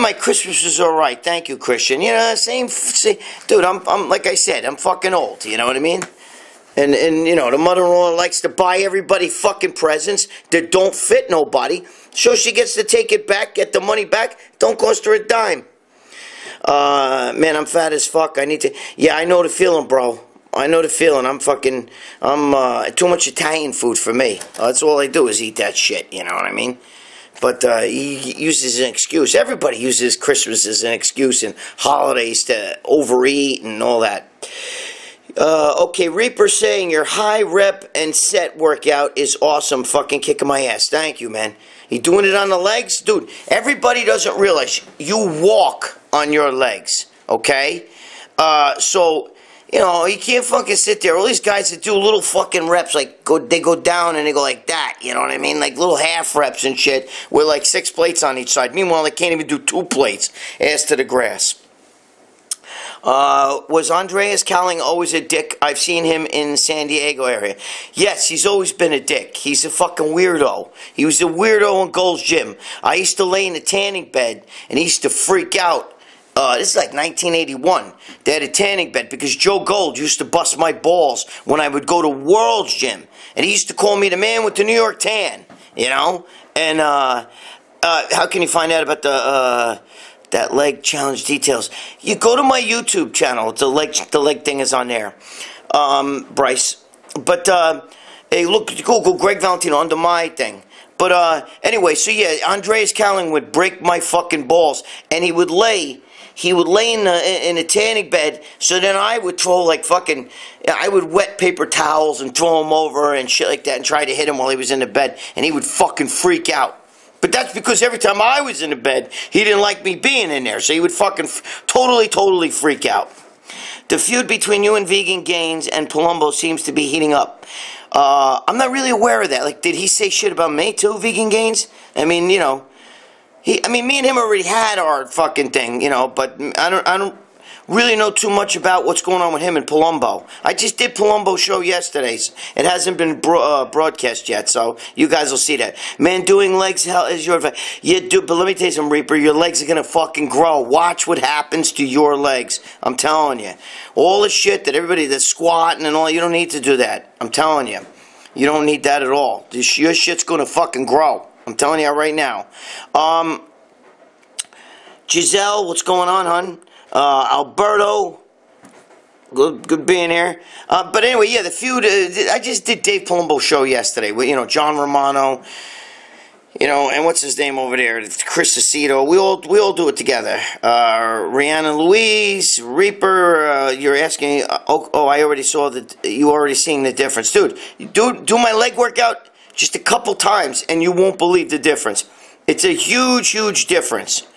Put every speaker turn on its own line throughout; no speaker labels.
my Christmas was all right. Thank you, Christian. You know, same dude, I'm like I said, I'm fucking old. You know what I mean? And you know, the mother-in-law likes to buy everybody fucking presents that don't fit nobody. So she gets to take it back, get the money back. Don't cost her a dime. Man, I'm fat as fuck. I need to... Yeah, I know the feeling, bro. I know the feeling. I'm too much Italian food for me. That's all I do is eat that shit, you know what I mean? But he uses an excuse. Everybody uses Christmas as an excuse and holidays to overeat and all that. Okay, Reaper saying your high rep and set workout is awesome. Fucking kicking my ass. Thank you, man. You doing it on the legs? Dude, everybody doesn't realize you walk on your legs, okay? So, you know, you can't fucking sit there. All these guys that do little fucking reps, like, they go down and they go like that, you know what I mean? Like little half reps and shit with like 6 plates on each side. Meanwhile, they can't even do 2 plates. Ass to the grass. Was Andreas Cowling always a dick? I've seen him in San Diego area. Yes, he's always been a dick. He's a fucking weirdo. He was a weirdo in Gold's Gym. I used to lay in the tanning bed, and he used to freak out. This is like 1981. They had a tanning bed because Joe Gold used to bust my balls when I would go to World's Gym. And he used to call me the man with the New York tan, you know? And how can you find out about that leg challenge details? You go to my YouTube channel. The leg thing is on there, Bryce. But hey, look, Google Gregg Valentino under my thing. But anyway, so yeah, Andreas Cowling would break my fucking balls, and he would lay in the tanning bed. So then I would throw like fucking, I would wet paper towels and throw him over and shit like that, and try to hit him while he was in the bed, and he would fucking freak out. But that's because every time I was in the bed, he didn't like me being in there. So he would fucking totally freak out. The feud between you and Vegan Gains and Palumbo seems to be heating up. I'm not really aware of that. Like, did he say shit about me too, Vegan Gains? I mean, you know, me and him already had our fucking thing, you know, but I don't really know too much about what's going on with him and Palumbo. I just did Palumbo's show yesterday. It hasn't been broadcast yet, so you guys will see that. Man, doing legs hell is your advice. Yeah, dude, but let me tell you something, Reaper. Your legs are going to fucking grow. Watch what happens to your legs. I'm telling you. All the shit that everybody that's squatting and all, you don't need to do that. I'm telling you. You don't need that at all. Your shit's going to fucking grow. I'm telling you right now. Giselle, what's going on, hun? Alberto, good being here. But anyway, yeah, the feud. I just did Dave Palumbo's show yesterday with, you know, John Romano, you know, and what's his name over there, Chris Aceto. We all do it together. Rihanna Louise, Reaper. You're asking. Oh, I already saw that. You already seeing the difference, dude. Do my leg workout just a couple times, and you won't believe the difference. It's a huge difference.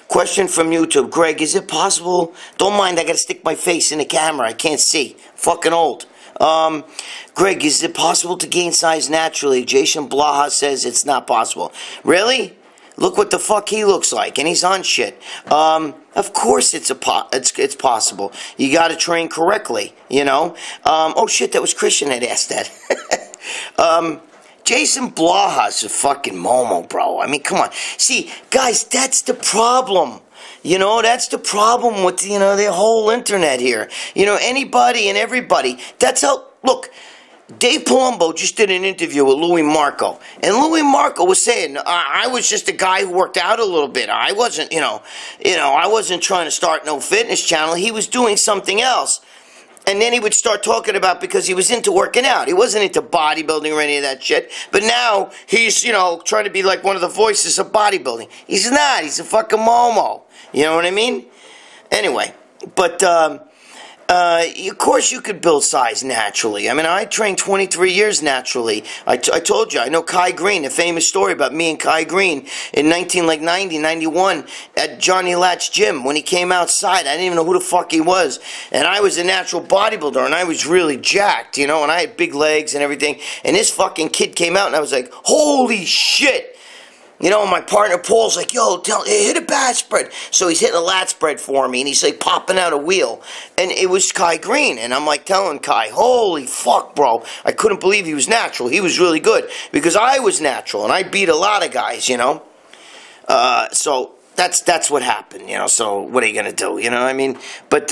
Question from YouTube. Greg, is it possible? Don't mind, I gotta stick my face in the camera. I can't see. Fucking old. Greg, is it possible to gain size naturally? Jason Blaha says it's not possible. Really? Look what the fuck he looks like, and he's on shit. Of course it's possible. You gotta train correctly, you know? Oh shit, that was Christian that asked that. Jason Blaha's a fucking Momo, bro. I mean, come on. See, guys, that's the problem. You know, that's the problem with, you know, the whole internet here. You know, anybody and everybody. That's how, look, Dave Palumbo just did an interview with Louie Marco. And Louie Marco was saying, I was just a guy who worked out a little bit. I wasn't, I wasn't trying to start no fitness channel. He was doing something else. And then he would start talking about, because he was into working out. He wasn't into bodybuilding or any of that shit. But now he's, you know, trying to be like one of the voices of bodybuilding. He's not. He's a fucking Momo. You know what I mean? Anyway, but of course you could build size naturally. I mean, I trained 23 years naturally. I told you, I know Kai Green, a famous story about me and Kai Green in 90, 91 at Johnny Latch's gym. When he came outside, I didn't even know who the fuck he was. And I was a natural bodybuilder, and I was really jacked, you know, and I had big legs and everything. And this fucking kid came out, and I was like, holy shit. You know, my partner Paul's like, yo, hit a back spread. So he's hitting a lat spread for me, and he's like popping out a wheel. And it was Kai Green, and I'm like telling Kai, holy fuck, bro. I couldn't believe he was natural. He was really good, because I was natural, and I beat a lot of guys, you know. So that's what happened, you know. So what are you gonna do, you know? I mean, but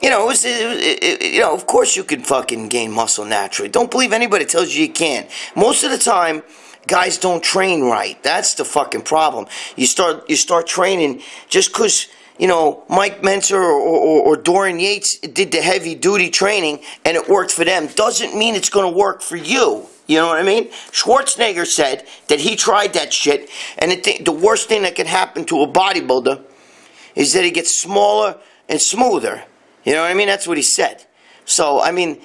you know, you know, of course you can fucking gain muscle naturally. Don't believe anybody tells you can't. Most of the time, guys don't train right. That's the fucking problem. You start training just because, you know, Mike Mentzer or Dorian Yates did the heavy duty training and it worked for them doesn't mean it's going to work for you. You know what I mean? Schwarzenegger said that he tried that shit, and the worst thing that can happen to a bodybuilder is that he gets smaller and smoother. You know what I mean? That's what he said. So, I mean,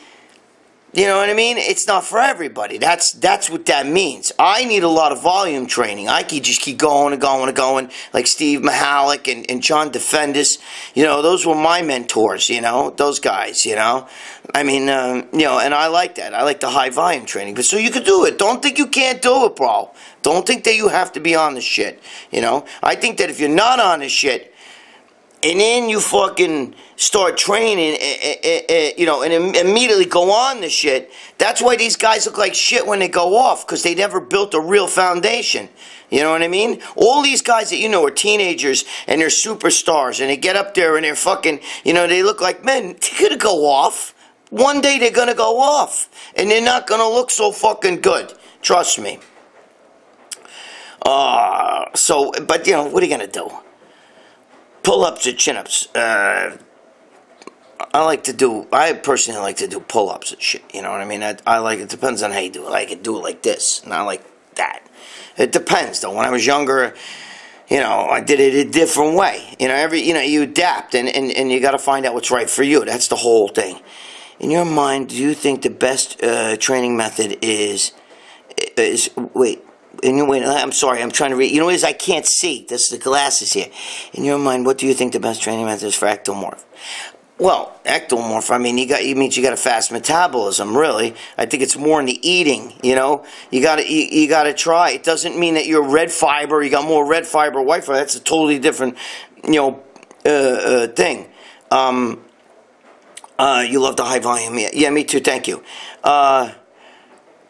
you know what I mean? It's not for everybody. That's what that means. I need a lot of volume training. I can just keep going and going and going, like Steve Mihalik and John Defendis. You know, those were my mentors, you know, those guys, you know. I mean, you know, and I like that. I like the high volume training. But so you can do it. Don't think you can't do it, bro. Don't think that you have to be on the shit, you know. I think that if you're not on the shit, and then you fucking start training, you know, and immediately go on the shit. That's why these guys look like shit when they go off, because they never built a real foundation. You know what I mean? All these guys that you know are teenagers and they're superstars, and they get up there and they're fucking, you know, they look like men. They're gonna go off. One day they're gonna go off, and they're not gonna look so fucking good. Trust me. So, but you know, what are you gonna do? Pull-ups or chin-ups. I personally like to do pull-ups and shit. You know what I mean? I like it. Depends on how you do it. I can do it like this, not like that. It depends, though. When I was younger, you know, I did it a different way. You know, you adapt, and you got to find out what's right for you. That's the whole thing. In your mind, do you think the best training method is wait? I'm sorry, I'm trying to read. You know what it is? I can't see. This is the glasses here. In your mind, what do you think the best training method is for ectomorph? Well, ectomorph, I mean, it means you got a fast metabolism, really. I think it's more in the eating, you know. You gotta try. It doesn't mean that you're red fiber, you got more red fiber, white fiber. That's a totally different, you know, thing. You love the high volume. Yeah, me too, thank you.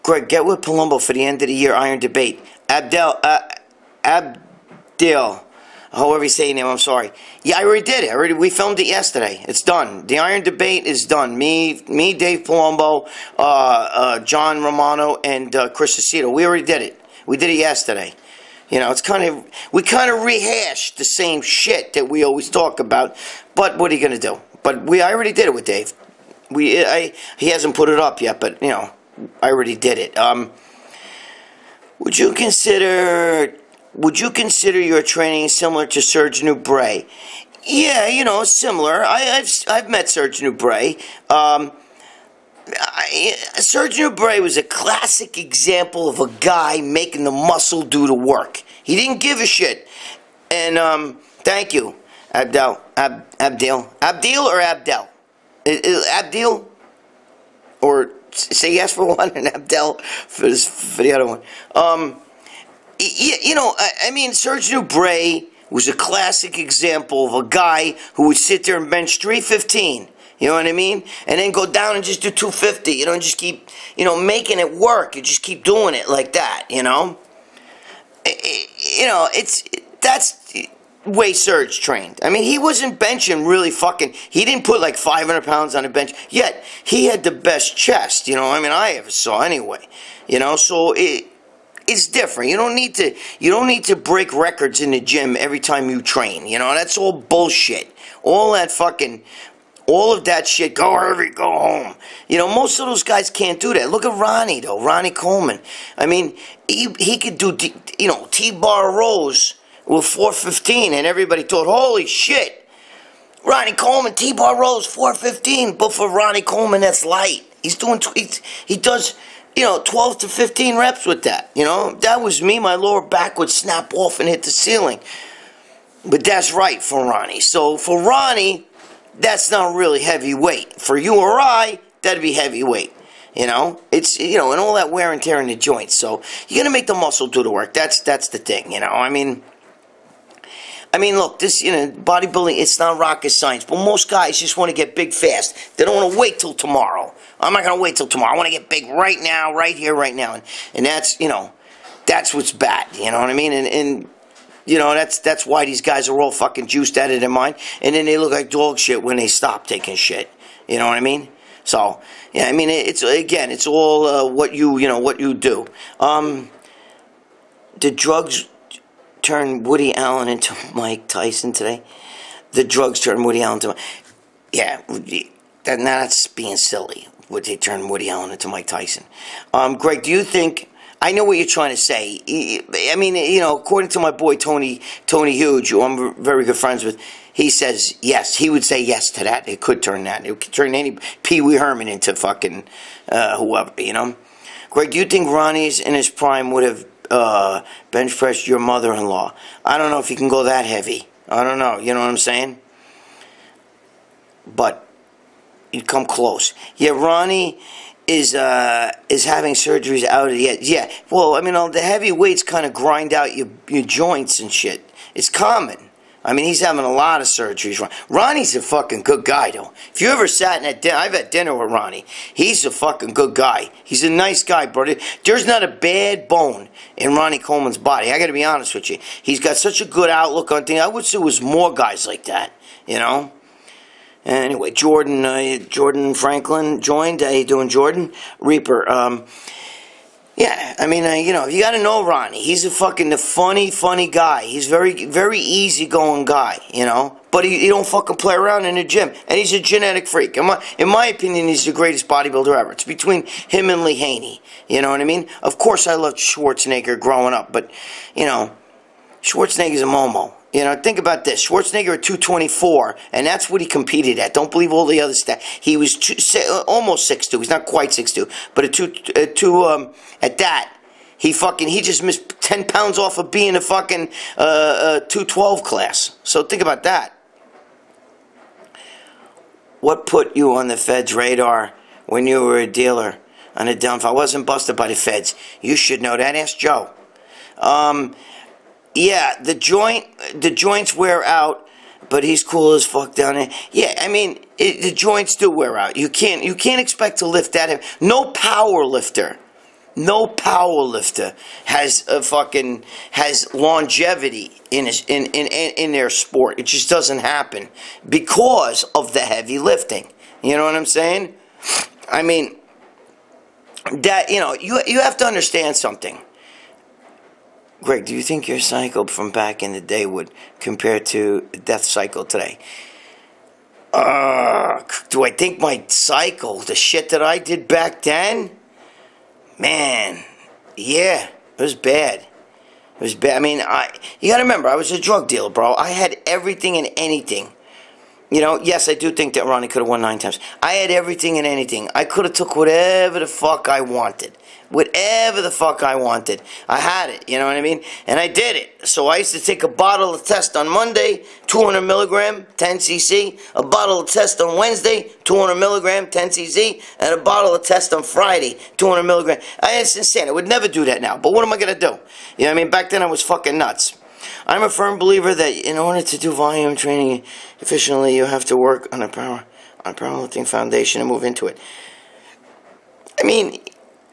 Greg, get with Palumbo for the end of the year iron debate. Abdel, however you say your name, I'm sorry. Yeah, I already did it. We filmed it yesterday. It's done. The iron debate is done. Me, Dave Palumbo, John Romano, and Chris Aceto. We already did it. We did it yesterday. You know, we kind of rehashed the same shit that we always talk about. But what are you gonna do? But I already did it with Dave. He hasn't put it up yet, but you know. I already did it. Would you consider your training similar to Serge Nubret? Yeah, you know, similar. I've met Serge Nubret. Serge Nubret was a classic example of a guy making the muscle do the work. He didn't give a shit. And thank you, Abdil or Abdel? Abdil or say yes for one and Abdel for the other one. You know, I mean, Serge Nubret was a classic example of a guy who would sit there and bench 315. You know what I mean? And then go down and just do 250. You know, and just keep, you know, making it work. You just keep doing it like that. You know. You know, that's way Serge trained. I mean, he wasn't benching really fucking. He didn't put like 500 pounds on a bench. Yet he had the best chest. You know, I mean, I ever saw anyway. You know, so it's different. You don't need to break records in the gym every time you train. You know, that's all bullshit. All that fucking. All of that shit, go heavy, go home. You know, most of those guys can't do that. Look at Ronnie, though, Ronnie Coleman. I mean, he could do, you know, T-bar rows with 415, and everybody thought, holy shit, Ronnie Coleman, T-bar rows, 415. But for Ronnie Coleman, that's light. He does, you know, 12 to 15 reps with that. You know, that was me. My lower back would snap off and hit the ceiling. But that's right for Ronnie. So for Ronnie, that's not really heavyweight. For you or I, that'd be heavyweight. You know, it's, you know, and all that wear and tear in the joints. So you're gonna make the muscle do the work. That's the thing. You know, I mean, look, this, you know, bodybuilding, it's not rocket science. But most guys just want to get big fast. They don't want to wait till tomorrow. I'm not gonna wait till tomorrow. I want to get big right now, right here, right now. And that's, you know, that's what's bad. You know what I mean? And You know, that's why these guys are all fucking juiced out of their mind, and then they look like dog shit when they stop taking shit. You know what I mean? So, yeah, I mean, it's all what you do. Did drugs turn Woody Allen into Mike Tyson today? The drugs turned Woody Allen into... Yeah, that's being silly. Would they turn Woody Allen into Mike Tyson? Greg, do you think... I know what you're trying to say. I mean, you know, according to my boy Tony Huge, who I'm very good friends with, he says yes. He would say yes to that. It could turn that. It could turn any Pee Wee Herman into fucking whoever, you know? Greg, do you think Ronnie's in his prime would have bench pressed your mother-in-law? I don't know if he can go that heavy. I don't know. You know what I'm saying? But he'd come close. Yeah, Ronnie is having surgeries out of the... Yeah, well, I mean, the heavy weights kind of grind out your joints and shit. It's common. I mean, he's having a lot of surgeries. Ronnie's a fucking good guy, though. If you ever sat at dinner... I've had dinner with Ronnie. He's a fucking good guy. He's a nice guy, brother. There's not a bad bone in Ronnie Coleman's body. I got to be honest with you. He's got such a good outlook on things. I wish there was more guys like that, you know? Anyway, Jordan Franklin joined. How you doing, Jordan? Reaper. Yeah, I mean, you know, you got to know Ronnie. He's a fucking funny guy. He's very easygoing guy, you know. But he don't fucking play around in the gym. And he's a genetic freak. In my opinion, he's the greatest bodybuilder ever. It's between him and Lee Haney. You know what I mean? Of course, I loved Schwarzenegger growing up. But, you know, Schwarzenegger's a momo. You know, think about this. Schwarzenegger at 224, and that's what he competed at. Don't believe all the other stats. He was almost 6'2". He's not quite 6'2", but at that, he just missed 10 pounds off of being a fucking 212 class. So think about that. What put you on the feds' radar when you were a dealer on a dump? I wasn't busted by the feds. You should know that. Ask Joe. Yeah, the joints wear out, but he's cool as fuck down there. Yeah, I mean, the joints do wear out. You can't expect to lift that heavy. No power lifter has longevity in their sport. It just doesn't happen because of the heavy lifting. You know what I'm saying? I mean, that, you know, you have to understand something. Greg, do you think your cycle from back in the day would compare to death cycle today? Do I think my cycle, the shit that I did back then? Man, yeah, it was bad. It was bad. I mean, you gotta remember, I was a drug dealer, bro. I had everything and anything. You know, yes, I do think that Ronnie could have won 9 times. I had everything and anything. I could have took whatever the fuck I wanted. Whatever the fuck I wanted. I had it, you know what I mean? And I did it. So I used to take a bottle of test on Monday, 200 milligram, 10 cc. A bottle of test on Wednesday, 200 milligram, 10 cc. And a bottle of test on Friday, 200 milligram. It's insane. I would never do that now. But what am I going to do? You know what I mean? Back then I was fucking nuts. I'm a firm believer that in order to do volume training efficiently, you have to work on a powerlifting foundation and move into it. I mean,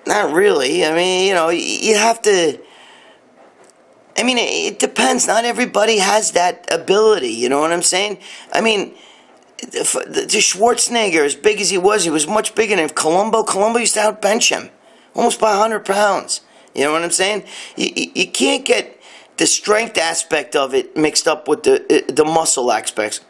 not really. I mean, you know, you have to... I mean, it depends. Not everybody has that ability, you know what I'm saying? I mean, the Schwarzenegger, as big as he was much bigger than Columbo. Columbo used to outbench him almost by 100 pounds. You know what I'm saying? You can't get the strength aspect of it mixed up with the muscle aspect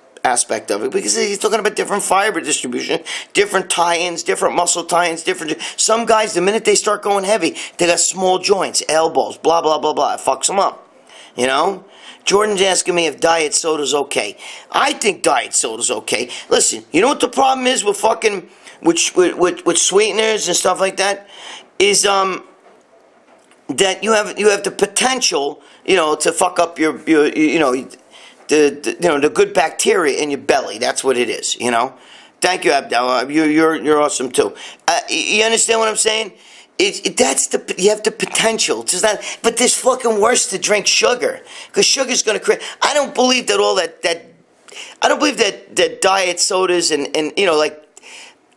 of it, because he's talking about different fiber distribution, different tie-ins, different muscle tie-ins, different... Some guys, the minute they start going heavy, they got small joints, elbows, blah, blah, blah, blah. It fucks them up, you know? Jordan's asking me if diet soda's okay. I think diet soda's okay. Listen, you know what the problem is with fucking... with sweeteners and stuff like that? Is, that you have the potential, you know, to fuck up your you know, the good bacteria in your belly. That's what it is, you know. Thank you, Abdel. You're awesome too. You understand what I'm saying? You have the potential. It's not, but it's fucking worse to drink sugar, because sugar's going to create. I don't believe that I don't believe that diet sodas and you know, like,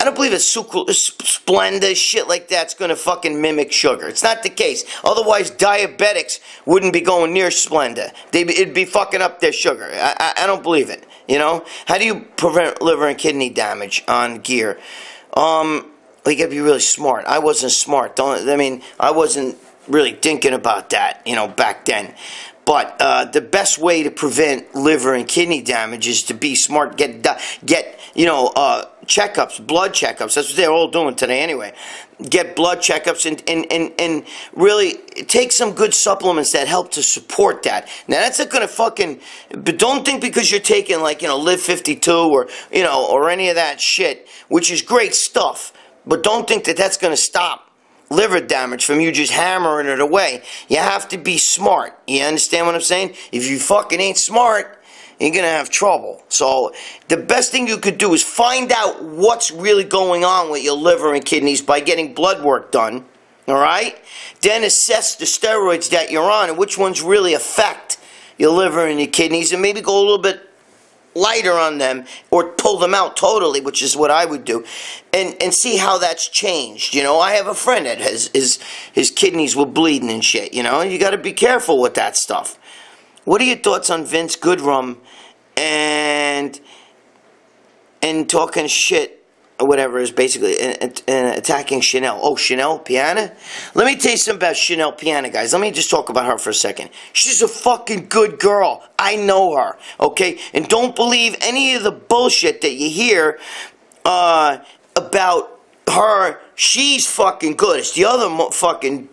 I don't believe that Splenda, shit like that's going to fucking mimic sugar. It's not the case. Otherwise, diabetics wouldn't be going near Splenda. It'd be fucking up their sugar. I don't believe it. You know? How do you prevent liver and kidney damage on gear? You gotta be really smart. I wasn't smart. I wasn't really thinking about that, you know, back then. But the best way to prevent liver and kidney damage is to be smart. Get checkups, blood checkups. That's what they're all doing today anyway. Get blood checkups and really take some good supplements that help to support that. Now that's not gonna fucking. But don't think because you're taking like, you know, Live 52 or, you know, or any of that shit, which is great stuff. But don't think that that's gonna stop liver damage from you just hammering it away. You have to be smart. You understand what I'm saying? If you fucking ain't smart, you're gonna have trouble. So the best thing you could do is find out what's really going on with your liver and kidneys by getting blood work done. Alright? Then assess the steroids that you're on and which ones really affect your liver and your kidneys, and maybe go a little bit lighter on them or pull them out totally, which is what I would do, and see how that's changed. You know, I have a friend that his kidneys were bleeding and shit, you know, you got to be careful with that stuff. What are your thoughts on Vince Goodrum and talking shit or whatever is basically attacking Chanel? Oh, Chanel Piana? Let me tell you something about Chanel Piana, guys. Let me just talk about her for a second. She's a fucking good girl. I know her, okay? And don't believe any of the bullshit that you hear about her. She's fucking good. It's the other fucking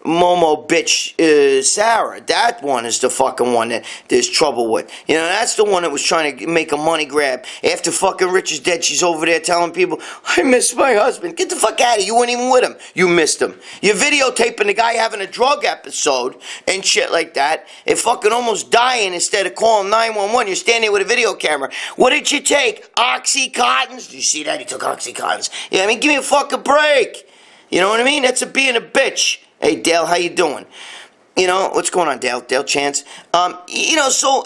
Momo bitch, Sarah. That one is the fucking one that there's trouble with. You know, that's the one that was trying to make a money grab. After fucking Rich is dead, she's over there telling people, I miss my husband. Get the fuck out of here. You weren't even with him. You missed him. You're videotaping the guy having a drug episode and shit like that, and fucking almost dying instead of calling 911. You're standing there with a video camera. What did you take? Oxycontins? Did you see that? He took Oxycontins. Yeah, I mean, give me a fucking break. You know what I mean? That's being a bitch. Hey, Dale, how you doing? You know, what's going on, Dale? Dale Chance. You know, so,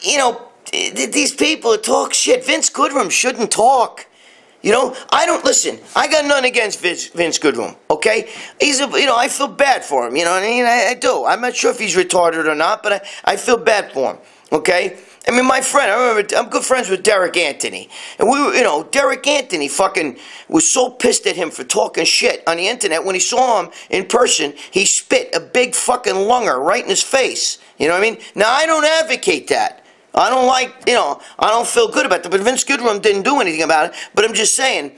you know, these people that talk shit, Vince Goodrum shouldn't talk. You know, listen, I got nothing against Vince Goodrum, okay? He's you know, I feel bad for him, you know what I mean? I do. I'm not sure if he's retarded or not, but I feel bad for him, okay? I mean, my friend, I remember, I'm good friends with Derek Anthony. And we were, you know, Derek Anthony fucking was so pissed at him for talking shit on the internet. When he saw him in person, he spit a big fucking lunger right in his face. You know what I mean? Now, I don't advocate that. I don't like, you know, I don't feel good about that. But Vince Goodrum didn't do anything about it. But I'm just saying,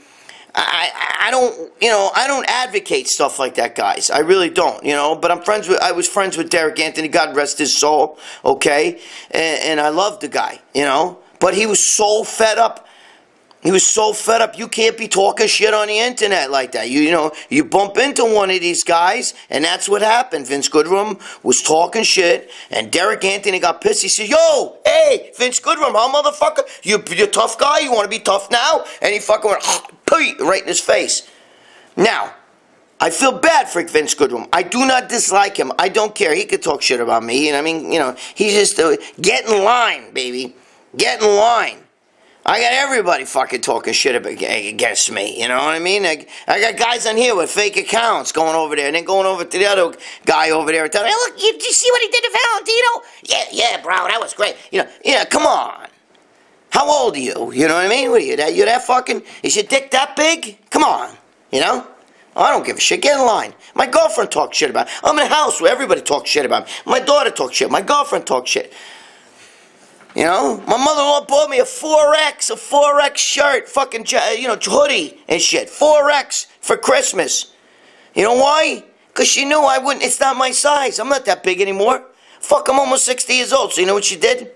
I don't, you know, I don't advocate stuff like that, guys. I really don't, you know. But I was friends with Derek Anthony, God rest his soul, okay? And I loved the guy, you know. But he was so fed up. He was so fed up. You can't be talking shit on the internet like that. You know, you bump into one of these guys, and that's what happened. Vince Goodrum was talking shit, and Derek Anthony got pissed. He said, yo, hey, Vince Goodrum, huh, motherfucker? You're a tough guy? You want to be tough now? And he fucking went, right in his face. Now, I feel bad for Vince Goodrum. I do not dislike him. I don't care. He could talk shit about me. And I mean, you know, he's just, get in line, baby. Get in line. I got everybody fucking talking shit against me, you know what I mean? I got guys on here with fake accounts going over there and then going over to the other guy over there and telling me, hey, look, did you see what he did to Valentino? Yeah, bro, that was great. You know, yeah, come on. How old are you? You know what I mean? What are you, you're that fucking, is your dick that big? Come on, you know? I don't give a shit. Get in line. My girlfriend talks shit about me. I'm in a house where everybody talks shit about me. My daughter talks shit. My girlfriend talks shit. You know, my mother-in-law bought me a 4X shirt, fucking, you know, hoodie and shit. 4X for Christmas. You know why? Because she knew I wouldn't, it's not my size. I'm not that big anymore. Fuck, I'm almost 60 years old. So you know what she did?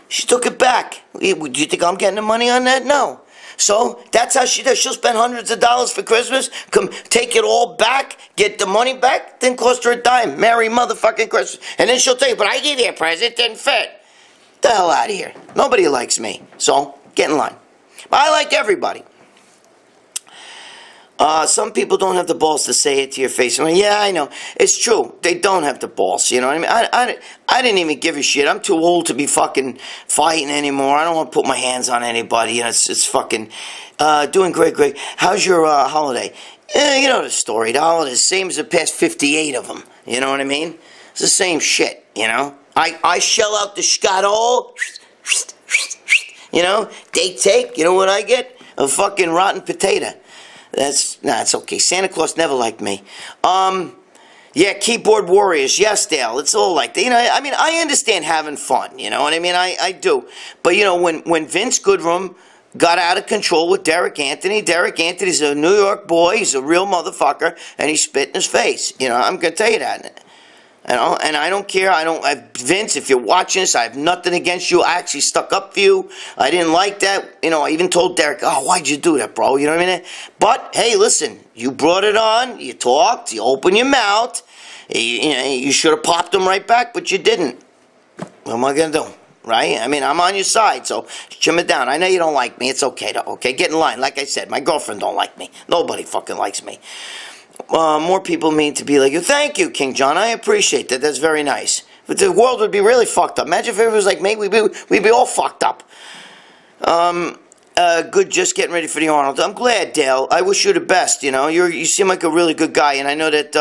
She took it back. Do you think I'm getting the money on that? No. So that's how she does. She'll spend hundreds of dollars for Christmas, come take it all back, get the money back, then cost her a dime. Merry motherfucking Christmas. And then she'll tell you, but I gave you a present, didn't fit. Get the hell out of here. Nobody likes me. So, get in line. But I like everybody. Some people don't have the balls to say it to your face. I mean, yeah, I know. It's true. They don't have the balls, you know what I mean? I didn't even give a shit. I'm too old to be fucking fighting anymore. I don't want to put my hands on anybody. You know, it's fucking... doing great, Greg. How's your holiday? You know the story. The holiday is the same as the past 58 of them. You know what I mean? It's the same shit, you know? I shell out the scuttle. You know? Take. You know what I get? A fucking rotten potato. It's okay. Santa Claus never liked me. Yeah, keyboard warriors. Yes, Dale. It's all like that. You know, I mean, I understand having fun. You know what I mean? I do. But, you know, when Vince Goodrum got out of control with Derek Anthony's a New York boy. He's a real motherfucker. And he spit in his face. You know, I'm going to tell you that. You know, and I don't care. Vince, if you're watching this, I have nothing against you. I actually stuck up for you. I didn't like that. You know, I even told Derek, oh, why'd you do that, bro? You know what I mean? But, hey, listen, you brought it on. You talked. You opened your mouth. You should have popped him right back, but you didn't. What am I going to do? Right? I mean, I'm on your side, so trim it down. I know you don't like me. It's okay, though. Okay, get in line. Like I said, my girlfriend don't like me. Nobody fucking likes me. More people mean to be like you. Thank you, King John. I appreciate that. That's very nice. But the world would be really fucked up. Imagine if it was like me. We'd be all fucked up. Good, just getting ready for the Arnold. I'm glad, Dale. I wish you the best, you know. You seem like a really good guy, and I know that,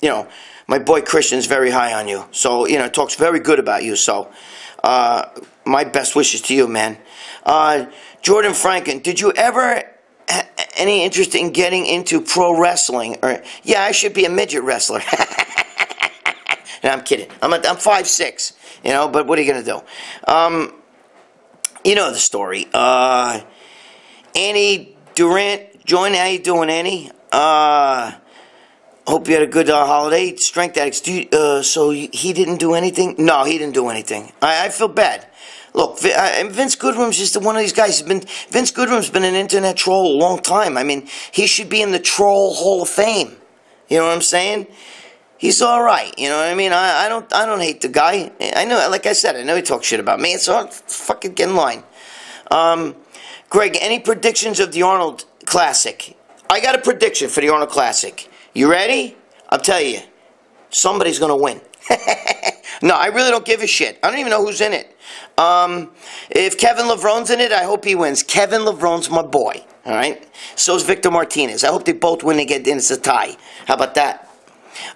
you know, my boy Christian's very high on you. So, you know, talks very good about you. So, my best wishes to you, man. Jordan Franken, did you ever... any interest in getting into pro wrestling? Or yeah, I should be a midget wrestler. No, I'm kidding. I'm 5'6", you know, but what are you gonna do? You know the story. Annie Durant joined. How you doing, Annie? Hope you had a good holiday. Strength addicts. So he didn't do anything? No, he didn't do anything. I feel bad. Look, Vince Goodrum's just one of these guys. Vince Goodrum's been an internet troll a long time. I mean, he should be in the Troll Hall of Fame. You know what I'm saying? He's all right. You know what I mean? I don't hate the guy. I know, like I said, I know he talks shit about me. So fucking get in line. Greg, any predictions of the Arnold Classic? I got a prediction for the Arnold Classic. You ready? I'll tell you. Somebody's gonna win. No, I really don't give a shit. I don't even know who's in it. If Kevin Lavrone's in it, I hope he wins. Kevin Lavrone's my boy. All right? So is Victor Martinez. I hope they both win and get in. It's a tie. How about that?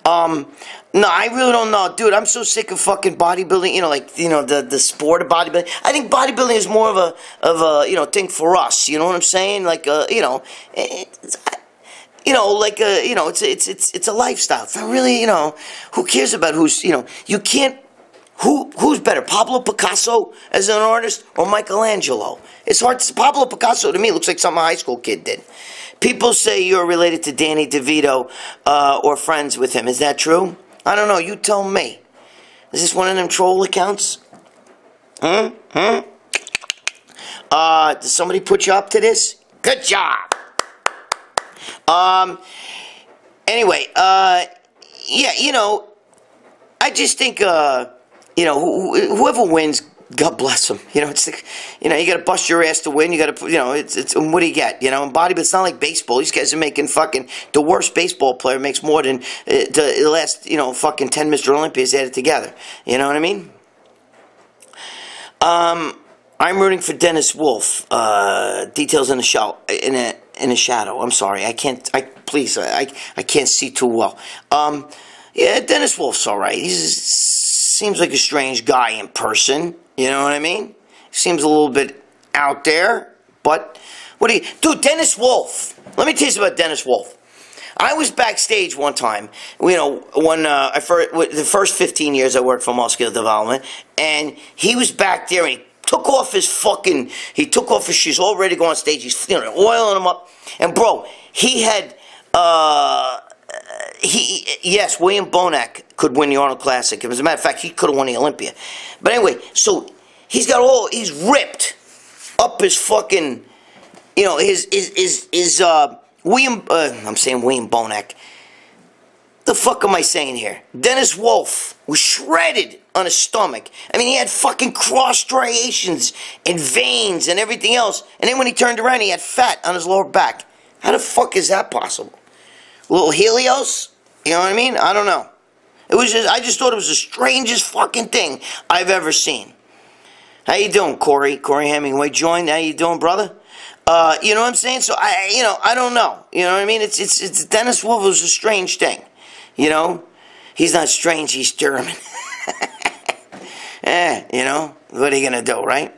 No, I really don't know. Dude, I'm so sick of fucking bodybuilding, you know, like, you know, the sport of bodybuilding. I think bodybuilding is more of a you know, thing for us. You know what I'm saying? Like, you know, you know, like, you know, it's a lifestyle. It's not really, you know, who cares about who's, you know, you can't, who's better, Pablo Picasso as an artist or Michelangelo? It's hard to, Pablo Picasso to me looks like something a high school kid did. People say you're related to Danny DeVito or friends with him. Is that true? I don't know. You tell me. Is this one of them troll accounts? Did somebody put you up to this? Good job. Anyway, yeah, you know, I just think, you know, whoever wins, God bless them. You know, it's like, you know, you got to bust your ass to win. You got to, you know, it's what do you get? You know, in bodybuilding, it's not like baseball. These guys are making fucking, the worst baseball player makes more than the last, you know, fucking 10 Mr. Olympias added together. You know what I mean? I'm rooting for Dennis Wolf. Details in the show, in a shadow. I'm sorry. I can't see too well. Yeah, Dennis Wolf's all right. Seems like a strange guy in person. You know what I mean? Seems a little bit out there. But, dude, Dennis Wolf. Let me tell you something about Dennis Wolf. I was backstage one time, you know, when the first 15 years I worked for Muscular Development, and he was back there, and he took off his shoes, all ready to go on stage. He's, you know, oiling them up. And, bro, he had, yes, William Bonac could win the Arnold Classic. As a matter of fact, he could have won the Olympia. But anyway, so he's ripped up his fucking, you know, I'm saying William Bonac. The fuck am I saying here? Dennis Wolf was shredded on his stomach. I mean, he had fucking cross striations and veins and everything else. And then when he turned around, he had fat on his lower back. How the fuck is that possible? A little Helios? You know what I mean? I don't know. It was just, I just thought it was the strangest fucking thing I've ever seen. How you doing, Corey? Corey Hemingway joined. How you doing, brother? You know what I'm saying? So I don't know. You know what I mean? It's Dennis Wolf was a strange thing. You know, he's not strange. He's German. You know, what are you gonna do, right?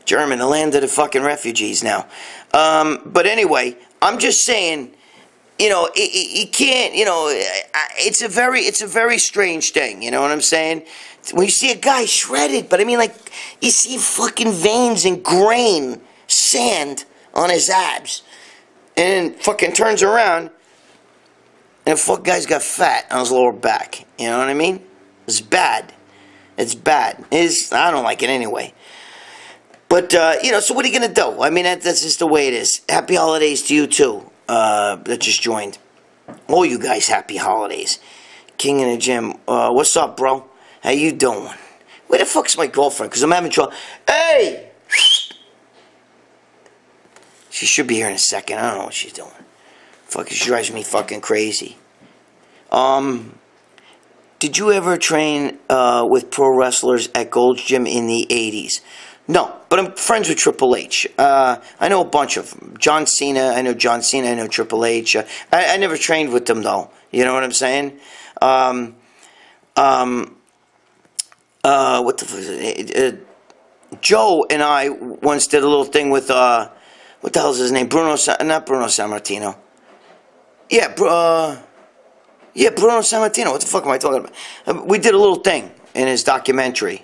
German, the land of the fucking refugees now. But anyway, I'm just saying. You know, you can't. You know, it's a very strange thing. You know what I'm saying? When you see a guy shredded, but I mean, like, you see fucking veins and grain, sand on his abs, and then fucking turns around, and the fuck guy's got fat on his lower back. You know what I mean? It's bad. It's bad. I don't like it anyway. But you know, so what are you gonna do? I mean, that's just the way it is. Happy holidays to you too. That just joined. All you guys, happy holidays. King in the gym. What's up, bro? How you doing? Where the fuck's my girlfriend? Because I'm having trouble. Hey! She should be here in a second. I don't know what she's doing. Fucking, she drives me fucking crazy. Did you ever train with pro wrestlers at Gold's Gym in the 80s? No, but I'm friends with Triple H. I know a bunch of them. John Cena, I know John Cena, I know Triple H. I never trained with them, though. You know what I'm saying? What the fuck is it? Joe and I once did a little thing with, what the hell is his name? Not Bruno Sammartino. Yeah, Bruno Sammartino. What the fuck am I talking about? We did a little thing in his documentary.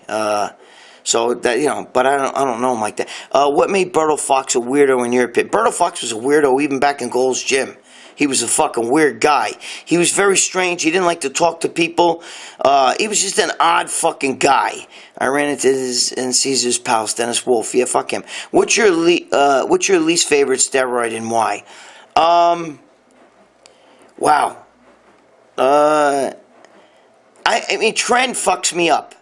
So that, you know, but I don't know him like that. What made Berto Fox a weirdo in your opinion? Berto Fox was a weirdo even back in Gold's Gym. He was a fucking weird guy. He was very strange. He didn't like to talk to people. He was just an odd fucking guy. I ran into Caesar's pals, Dennis Wolf. Yeah, fuck him. What's your least favorite steroid and why? Wow. I mean, Trend fucks me up.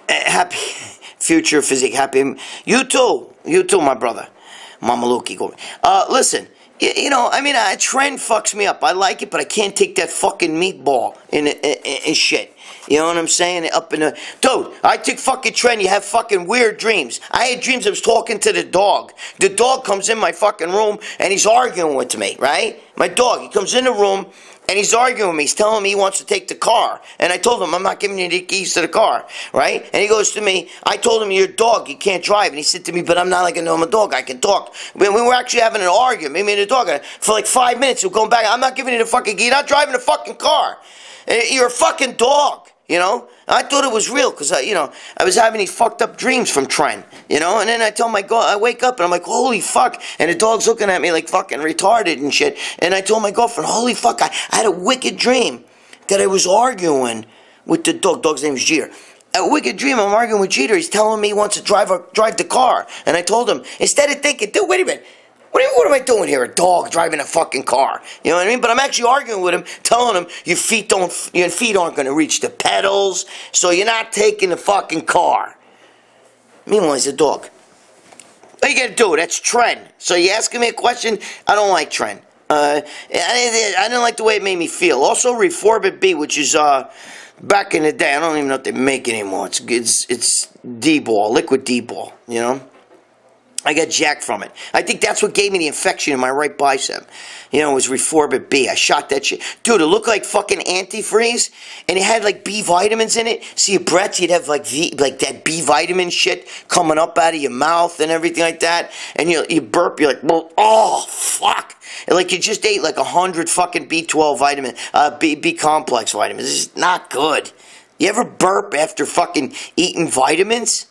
Happy future physique. Happy. You too, my brother. Mama Loki. Listen, you know, I mean, Trend fucks me up. I like it, but I can't take that fucking meatball and shit. You know what I'm saying? Up in the... Dude, I take fucking Trend. You have fucking weird dreams. I had dreams I was talking to the dog. The dog comes in my fucking room, and he's arguing with me, right? My dog, he comes in the room, and he's arguing with me. He's telling me he wants to take the car. And I told him, I'm not giving you the keys to the car, right? And he goes to me, I told him, you're a dog, you can't drive. And he said to me, but I'm not like a normal dog, I can talk. When we were actually having an argument, me and the dog, for like 5 minutes, we're going back, I'm not giving you the fucking key, you're not driving the fucking car. You're a fucking dog. You know, I thought it was real because, you know, I was having these fucked up dreams from Trent, you know, and then I tell my dog, I wake up and I'm like, holy fuck, and the dog's looking at me like fucking retarded and shit, and I told my girlfriend, holy fuck, I had a wicked dream that I was arguing with the dog. Dog's name is Jeter. A wicked dream, I'm arguing with Jeter. He's telling me he wants to drive the car, and I told him, instead of thinking, dude, wait a minute, what am I doing here? A dog driving a fucking car. You know what I mean? But I'm actually arguing with him, telling him your feet aren't going to reach the pedals, so you're not taking the fucking car. Meanwhile, he's a dog. What are you going to do? That's Trent. So you asking me a question? I don't like Trent. I didn't like the way it made me feel. Also, Reforbit B, which is back in the day. I don't even know if they make it anymore. It's D-ball, liquid D-ball, you know? I got jacked from it. I think that's what gave me the infection in my right bicep. You know, it was Reforbit B. I shot that shit. Dude, it looked like fucking antifreeze, and it had like B vitamins in it. So your breath, you'd have like that B vitamin shit coming up out of your mouth and everything like that. And you burp, you're like, well, oh, fuck. And like you just ate like 100 fucking B12 vitamin, B complex vitamins. This is not good. You ever burp after fucking eating vitamins?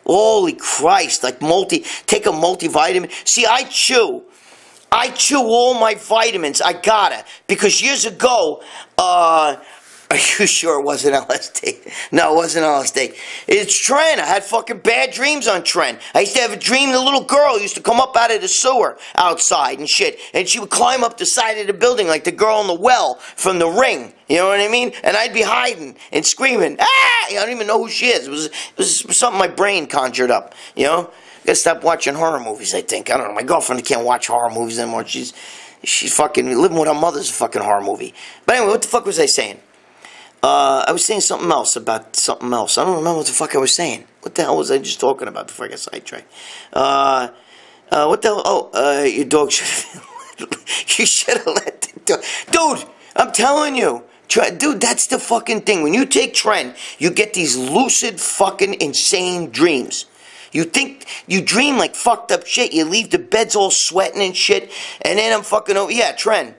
Holy Christ, like take a multivitamin. See, I chew all my vitamins. I gotta. Because years ago, are you sure it wasn't LSD? No, it wasn't LSD. It's Trent. I had fucking bad dreams on Trent. I used to have a dream the little girl used to come up out of the sewer outside and shit. And she would climb up the side of the building like the girl in the well from The Ring. You know what I mean? And I'd be hiding and screaming, ah! I don't even know who she is. It was something my brain conjured up, you know? gotta stop watching horror movies, I think. I don't know. My girlfriend can't watch horror movies anymore. She's fucking living with her mother's a fucking horror movie. But anyway, what the fuck was I saying? I was saying something else about something else. I don't remember what the fuck I was saying. What the hell was I just talking about before I got sidetracked? What the hell? Oh, your dog should have... You should have let the dog... Dude, I'm telling you. Dude, that's the fucking thing. When you take Tren, you get these lucid fucking insane dreams. You think, you dream like fucked up shit. You leave the beds all sweating and shit. And then I'm fucking over... Yeah, Tren.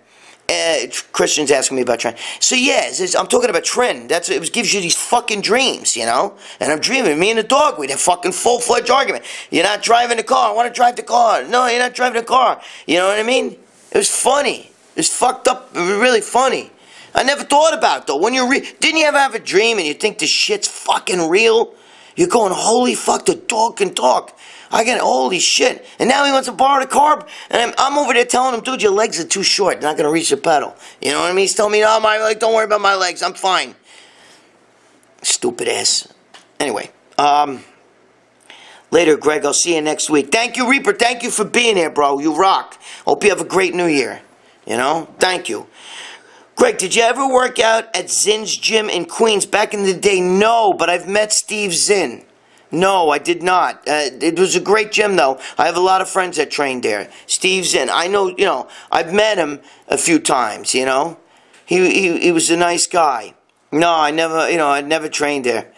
Christian's asking me about Tren. So yeah, I'm talking about Tren. It gives you these fucking dreams, you know? And I'm dreaming, me and the dog, we had a fucking full-fledged argument. You're not driving the car, I want to drive the car. No, you're not driving the car. You know what I mean? It was funny. It was fucked up, it was really funny. I never thought about it though. When didn't you ever have a dream and you think this shit's fucking real? You're going, holy fuck, the dog can talk. I get holy shit. And now he wants to borrow the car. And I'm over there telling him, dude, your legs are too short. You're not going to reach the pedal. You know what I mean? He's telling me, no, my leg, don't worry about my legs. I'm fine. Stupid ass. Anyway. Later, Greg. I'll see you next week. Thank you, Reaper. Thank you for being here, bro. You rock. Hope you have a great new year. You know? Thank you. Greg, did you ever work out at Zinn's gym in Queens back in the day? No, but I've met Steve Zinn. No, I did not. It was a great gym, though. I have a lot of friends that trained there. Steve Zinn. I know, you know, I've met him a few times, you know. He was a nice guy. No, I never, you know, I never trained there.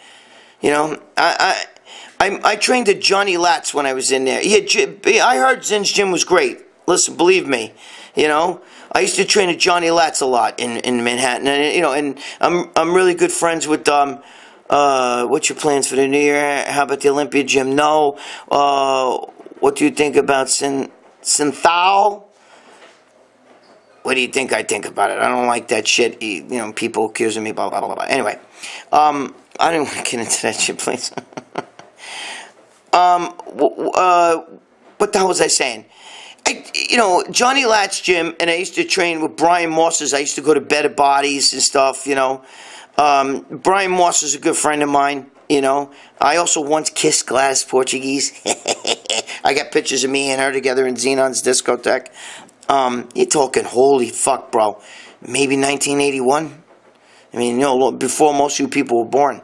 You know, I trained at Johnny Lat's when I was in there. Yeah, I heard Zinn's gym was great. Listen, believe me, you know. I used to train at Johnny Lat's a lot in Manhattan, and you know, and I'm really good friends with what's your plans for the new year? How about the Olympia gym? No. What do you think about Synthal? What do you think I think about it? I don't like that shit. You know, people accusing me, blah, blah, blah, blah. Anyway, I didn't want to get into that shit, please. What the hell was I saying? You know, Johnny Lat's gym, and I used to train with Brian Moss's. I used to go to Better Bodies and stuff, you know. Brian Moss is a good friend of mine, you know. I also once kissed Gladys Portuguese. I got pictures of me and her together in Xenon's discotheque. You're talking, holy fuck, bro. Maybe 1981? I mean, you know, before most of you people were born.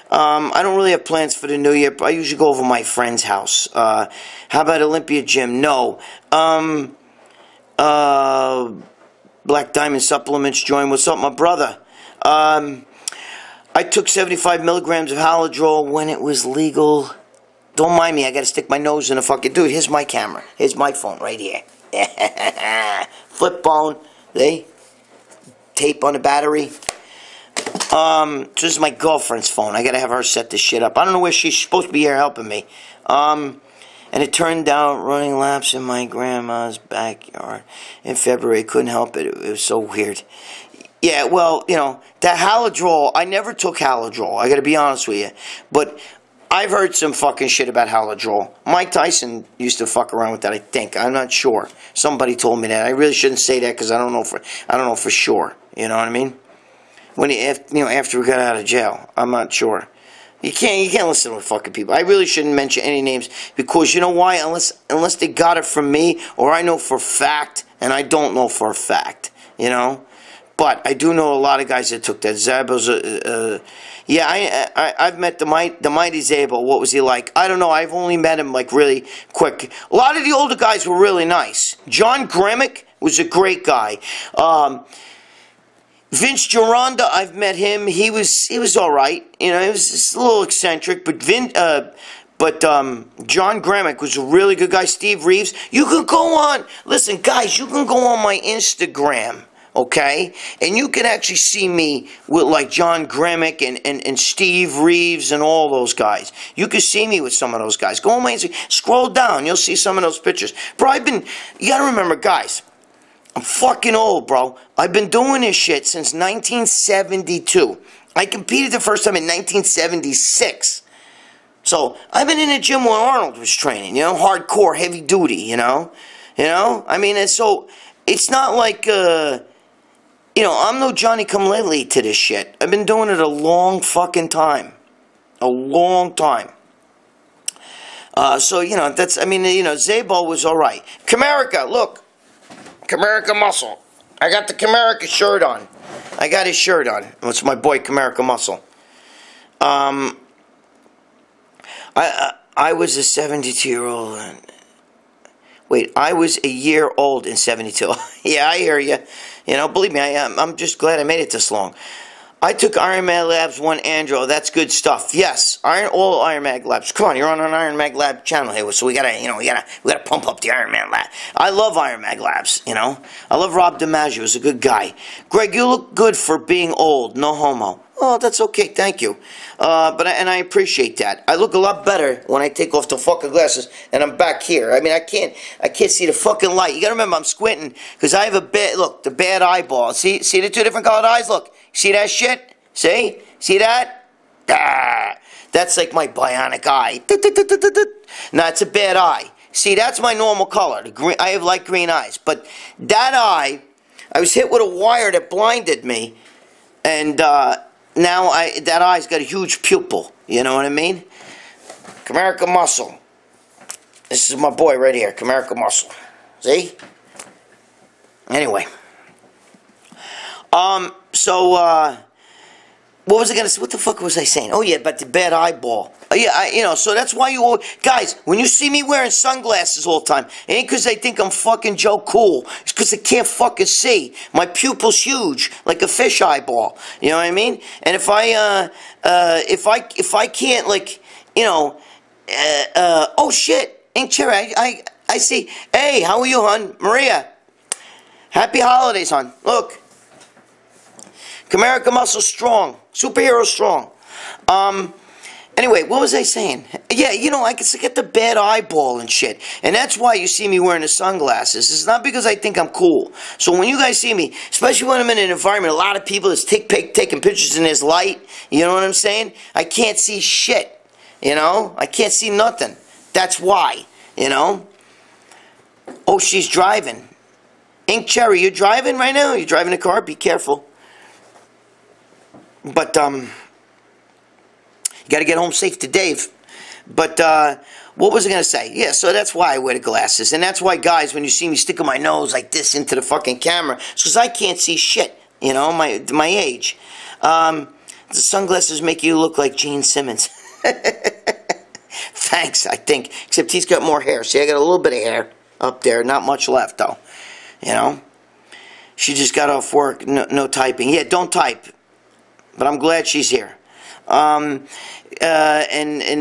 I don't really have plans for the new year, but I usually go over my friend's house. How about Olympia Gym? No. Black Diamond Supplements join. What's up, my brother? I took 75 milligrams of Halodrol when it was legal. Don't mind me, I gotta stick my nose in a fucking... Dude, here's my camera. Here's my phone right here. Flip phone. See? Tape on the battery. This is my girlfriend's phone. I gotta have her set this shit up. I don't know where she's supposed to be here helping me. And it turned out running laps in my grandma's backyard in February. Couldn't help it. It was so weird. Yeah, well, you know, that Halodrol, I never took Halodrol. I gotta be honest with you. But I've heard some fucking shit about Halodrol. Mike Tyson used to fuck around with that, I think. I'm not sure. Somebody told me that. I really shouldn't say that because I don't know for sure. You know what I mean? After we got out of jail, I'm not sure. You can't listen to fucking people. I really shouldn't mention any names because you know why? Unless they got it from me or I know for a fact, and I don't know for a fact. You know. But I do know a lot of guys that took that. Zabo's, yeah, I've met the Mighty Zabo. What was he like? I don't know. I've only met him like really quick. A lot of the older guys were really nice. John Gremick was a great guy. Vince Gironda, I've met him. He was all right. You know, he was just a little eccentric. But John Gremick was a really good guy. Steve Reeves. You can go on. Listen, guys, you can go on my Instagram. Okay, and you can actually see me with like John Gremick and Steve Reeves and all those guys. You can see me with some of those guys. Go on my Instagram, scroll down, you'll see some of those pictures. Bro, you gotta remember, guys, I'm fucking old, bro. I've been doing this shit since 1972. I competed the first time in 1976. So, I've been in the gym when Arnold was training, you know, hardcore, heavy duty, you know? I mean, and so, it's not like, you know, I'm no Johnny-come-lately to this shit. I've been doing it a long fucking time. A long time. So, you know, that's, I mean, you know, Zabo was all right. Comerica, look. Comerica Muscle. I got the Comerica shirt on. I got his shirt on. It's my boy, Comerica Muscle. I was a 72-year-old. Wait, I was a year old in 72. Yeah, I hear you. You know, believe me, I'm just glad I made it this long. I took IronMag Labs 1 Andro. That's good stuff. Yes, all IronMag Labs. Come on, you're on an IronMag Lab channel here, so we gotta, you know, we gotta pump up the IronMag Lab. I love IronMag Labs. You know, I love Rob DiMaggio. He's a good guy. Greg, you look good for being old. No homo. Oh, that's okay. Thank you. But I appreciate that. I look a lot better when I take off the fucking glasses and I'm back here. I mean, I can't see the fucking light. You gotta remember, I'm squinting because I have a bad look. The bad eyeball. See the two different colored eyes. Look. See that shit? See that? Ah, that's like my bionic eye. No, it's a bad eye. See, that's my normal color. The green, I have light green eyes. But that eye, I was hit with a wire that blinded me. And now that eye's got a huge pupil. You know what I mean? Comerica Muscle. This is my boy right here. Comerica Muscle. See? Anyway. So, what was I gonna say? What the fuck was I saying? Oh yeah, about the bad eyeball. Yeah, you know, so that's why you all, guys, when you see me wearing sunglasses all the time, it ain't because I think I'm fucking Joe Cool. It's because I can't fucking see. My pupil's huge, like a fish eyeball. You know what I mean? And if I can't, like, you know, oh shit, Ink Cherry, I see. Hey, how are you, hon? Maria, happy holidays, hon. Look. Comerica Muscle strong. Superhero strong. Anyway, what was I saying? Yeah, you know, I get the bad eyeball and shit. And that's why you see me wearing the sunglasses. It's not because I think I'm cool. So when you guys see me, especially when I'm in an environment, a lot of people is taking pictures in this light. You know what I'm saying? I can't see shit. You know? I can't see nothing. That's why. You know? Oh, she's driving. Ink Cherry, you driving right now? You driving a car? Be careful. But, you got to get home safe to Dave. But, what was I going to say? Yeah, so that's why I wear the glasses. And that's why, guys, when you see me sticking my nose like this into the fucking camera, it's because I can't see shit, you know, my age. The sunglasses make you look like Gene Simmons. Thanks, I think. Except he's got more hair. See, I got a little bit of hair up there. Not much left, though. You know? She just got off work. No typing. Yeah, don't type. But I'm glad she's here. You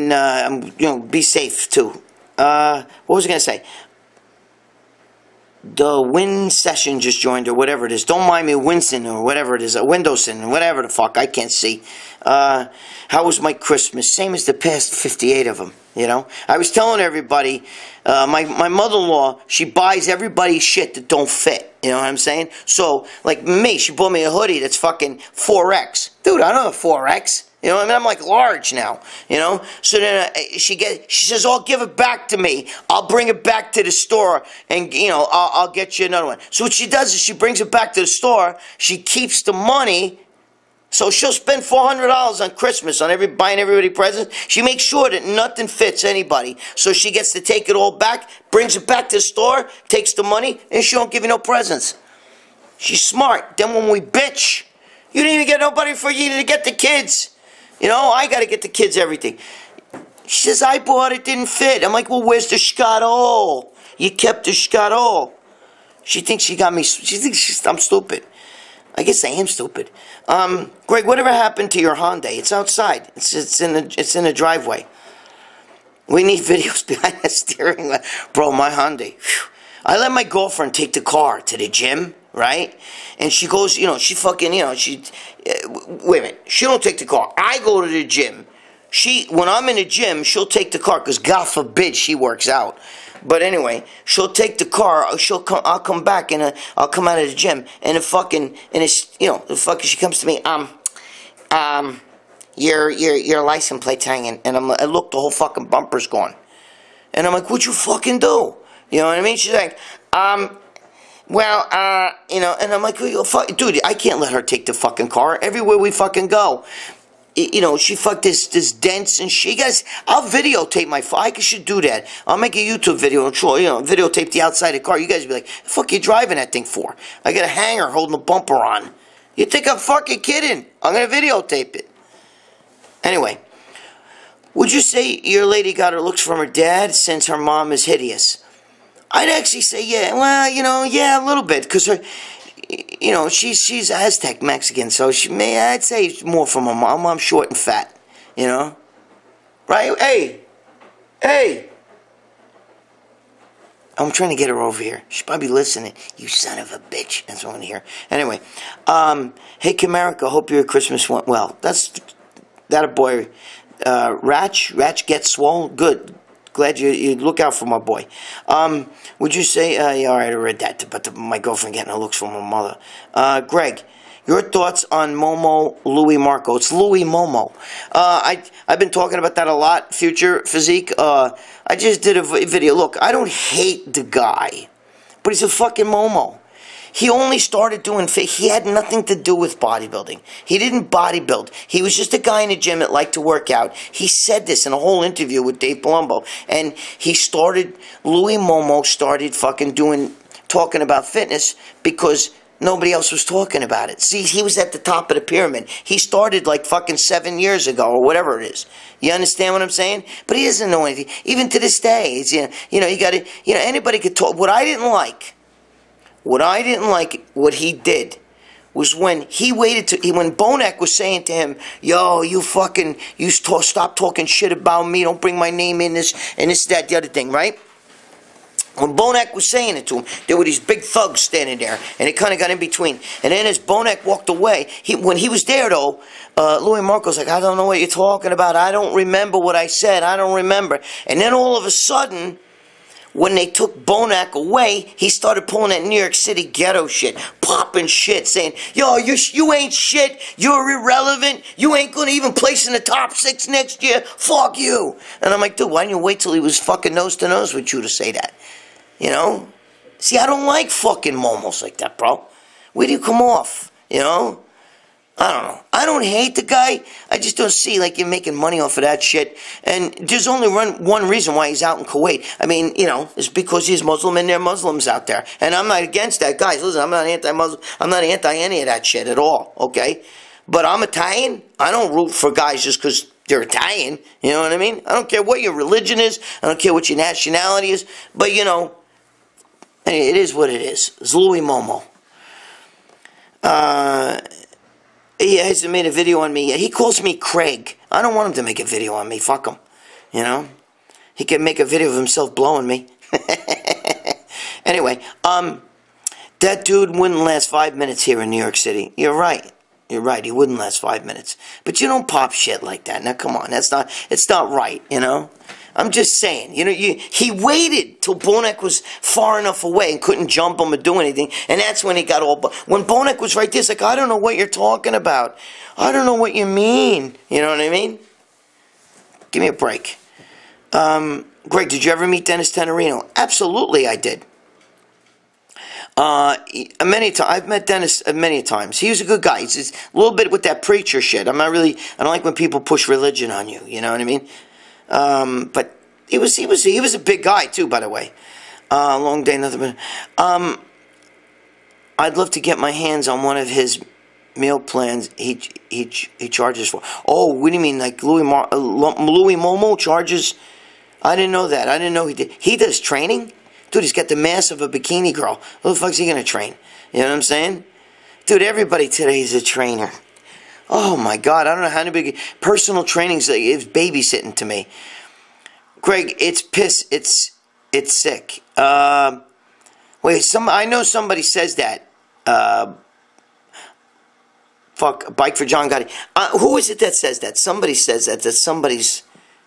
know, be safe too. What was I gonna say? The Win Session just joined, or whatever it is. Don't mind me, Winston, or whatever it is. Windowson, whatever the fuck. I can't see. How was my Christmas? Same as the past 58 of them. You know, I was telling everybody, my mother-in-law, she buys everybody shit that don't fit. You know what I'm saying? So, like me, she bought me a hoodie that's fucking 4X. Dude, I don't have 4X. You know what I mean? I'm like large now, you know? So then she says, "Oh, give it back to me. I'll bring it back to the store and, you know, I'll get you another one." So what she does is she brings it back to the store. She keeps the money. So she'll spend $400 on Christmas on buying everybody presents. She makes sure that nothing fits anybody. So she gets to take it all back, brings it back to the store, takes the money, and she don't give you no presents. She's smart. Then when we bitch, you didn't even get nobody for you to get the kids. You know, I got to get the kids everything. She says, "I bought it, didn't fit." I'm like, "Well, where's the scatole? You kept the scatole." She thinks she got me. She thinks I'm stupid. I guess I am stupid. Greg, whatever happened to your Hyundai? It's outside. It's in the driveway. We need videos behind the steering wheel. Bro, my Hyundai. Whew. I let my girlfriend take the car to the gym, right? And she goes, you know, she fucking, you know, wait a minute. She don't take the car. I go to the gym. When I'm in the gym, she'll take the car because God forbid she works out. But anyway, she'll take the car. I'll come back and I'll come out of the gym and it's you know, she comes to me. Your license plate's hanging, and I look, the whole fucking bumper's gone, and I'm like, "What'd you fucking do?" You know what I mean? She's like, well, you know, and I'm like, "Dude, I can't let her take the fucking car everywhere we fucking go." you know, she fucked this dents and shit. Guys, I'll videotape I should do that. I'll make a YouTube video and show, you know, videotape the outside of the car. You guys be like, the fuck you driving that thing for? I got a hanger holding the bumper on. You think I'm fucking kidding? I'm gonna videotape it. Anyway, would you say your lady got her looks from her dad since her mom is hideous? I'd actually say yeah. Well, you know, yeah, a little bit, because her, you know, she's Aztec Mexican, so I'd say more from her mom. Mom's short and fat, you know, right? Hey, I'm trying to get her over here. She's probably listening. You son of a bitch. That's what I want to hear. Anyway, hey, Camerica, hope your Christmas went well. That's that a boy. Ratch gets swole. Good. Glad you look out for my boy. Would you say, yeah, all right, I read that, but my girlfriend getting her looks from her mother. Greg, your thoughts on Momo Louie Marco? It's Louie Momo. I've been talking about that a lot, future physique. I just did a video. Look, I don't hate the guy, but he's a fucking Momo. He only started doing he had nothing to do with bodybuilding. He didn't bodybuild. He was just a guy in the gym that liked to work out. He said this in a whole interview with Dave Palumbo. And Louie Momo started fucking talking about fitness because nobody else was talking about it. See, he was at the top of the pyramid. He started like fucking 7 years ago or whatever it is. You understand what I'm saying? But he doesn't know anything. Even to this day, you know, you got to, you know, anybody could talk. What I didn't like, what he did was when he waited when Bonek was saying to him, yo, you stop talking shit about me, don't bring my name in this, and this, that, the other thing, right? When Bonek was saying it to him, there were these big thugs standing there, and it kind of got in between. And then as Bonek walked away, when he was there, though, Louie Marco's like, I don't know what you're talking about. I don't remember what I said. I don't remember. And then all of a sudden, when they took Bonek away, he started pulling that New York City ghetto shit, popping shit, saying, yo, you ain't shit, you're irrelevant, you ain't gonna even place in the top 6 next year, fuck you. And I'm like, dude, why didn't you wait till he was fucking nose to nose with you to say that? You know? See, I don't like fucking momos like that, bro. Where do you come off? You know? I don't know. I don't hate the guy. I just don't see like you're making money off of that shit. And there's only one reason why he's out in Kuwait. I mean, you know, it's because he's Muslim and there are Muslims out there. And I'm not against that. Guys, listen, I'm not anti-Muslim. I'm not anti any of that shit at all, okay? But I'm Italian. I don't root for guys just because they're Italian. You know what I mean? I don't care what your religion is. I don't care what your nationality is. But, you know, it is what it is. It's Louie Momo. He hasn't made a video on me yet. He calls me Craig. I don't want him to make a video on me. Fuck him. You know? He can make a video of himself blowing me. Anyway, that dude wouldn't last 5 minutes here in New York City. You're right. You're right. He wouldn't last 5 minutes. But you don't pop shit like that. Now, come on. It's not right, you know? I'm just saying, you know, he waited till Bonek was far enough away and couldn't jump him or do anything, and that's when he got all. When Bonek was right there, it's like, I don't know what you're talking about. I don't know what you mean. You know what I mean? Give me a break. Greg, did you ever meet Dennis Tenorino? Absolutely, I did. Many times. I've met Dennis many times. He was a good guy. He's just a little bit with that preacher shit. I don't like when people push religion on you. You know what I mean? But he was a big guy too, by the way. Long day, nothing but. I'd love to get my hands on one of his meal plans. He charges for. Oh, what do you mean? Like Louie Momo charges? I didn't know that. I didn't know he did. He does training, dude. He's got the mass of a bikini girl. Who the fuck's he gonna train? You know what I'm saying, dude? Everybody today is a trainer. Oh my God, I don't know how many personal trainings is babysitting to me. Greg, it's piss. It's sick. Wait, I know somebody says that. Fuck, bike for John Gotti. Who is it that says that? Somebody says that. That somebody's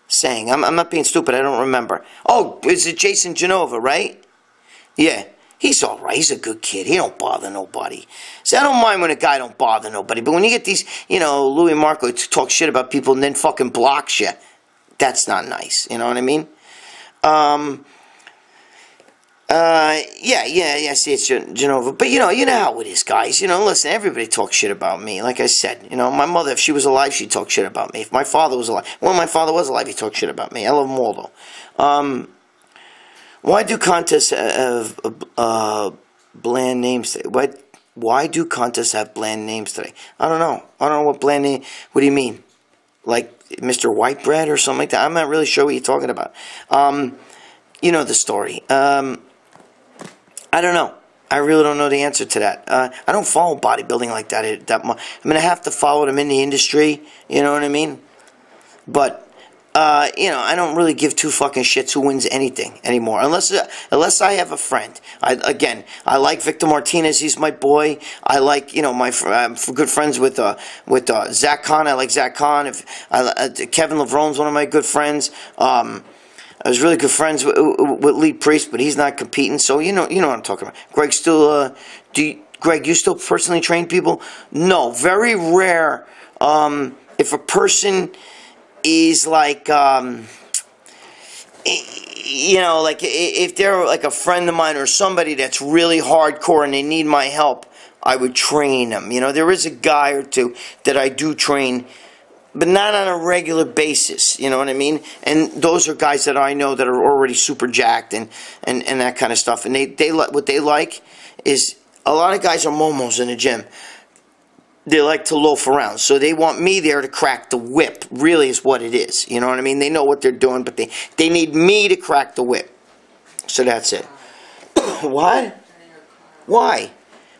saying. I'm not being stupid. I don't remember. Oh, is it Jason Genova, right? Yeah. He's all right. He's a good kid. He don't bother nobody. See, I don't mind when a guy don't bother nobody. But when you get these, you know, Louie Marco to talk shit about people and then fucking blocks you, that's not nice. You know what I mean? Yeah, see, it's Genova. But, you know how it is, guys. You know, listen, everybody talks shit about me. Like I said, you know, my mother, if she was alive, she'd talk shit about me. If my father was alive, when my father was alive, he talked shit about me. I love him all, though. Why do contests have bland names today? Why do contests have bland names today? I don't know. I don't know what bland name, what do you mean? Like Mr. Whitebread or something like that? I'm not really sure what you're talking about. You know the story. I don't know. I really don't know the answer to that. I don't follow bodybuilding like that much. I mean, I have to follow them in the industry. You know what I mean? But you know, I don't really give two fucking shits who wins anything anymore, unless I have a friend. I like Victor Martinez. He's my boy. I like, you know, I'm good friends with Zach Kahn. I like Zach Kahn. Kevin Lavrone's one of my good friends. I was really good friends with Lee Priest, but he's not competing. So you know what I'm talking about. Greg, Greg, you still personally train people? No, very rare. If a person is like, you know, like if they're like a friend of mine or somebody that's really hardcore and they need my help, I would train them. You know, there is a guy or two that I do train, but not on a regular basis, you know what I mean? And those are guys that I know that are already super jacked and that kind of stuff. And what they like is, a lot of guys are momos in the gym. They like to loaf around. So they want me there to crack the whip, really is what it is. You know what I mean? They know what they're doing, but they need me to crack the whip. So that's it. What? Why?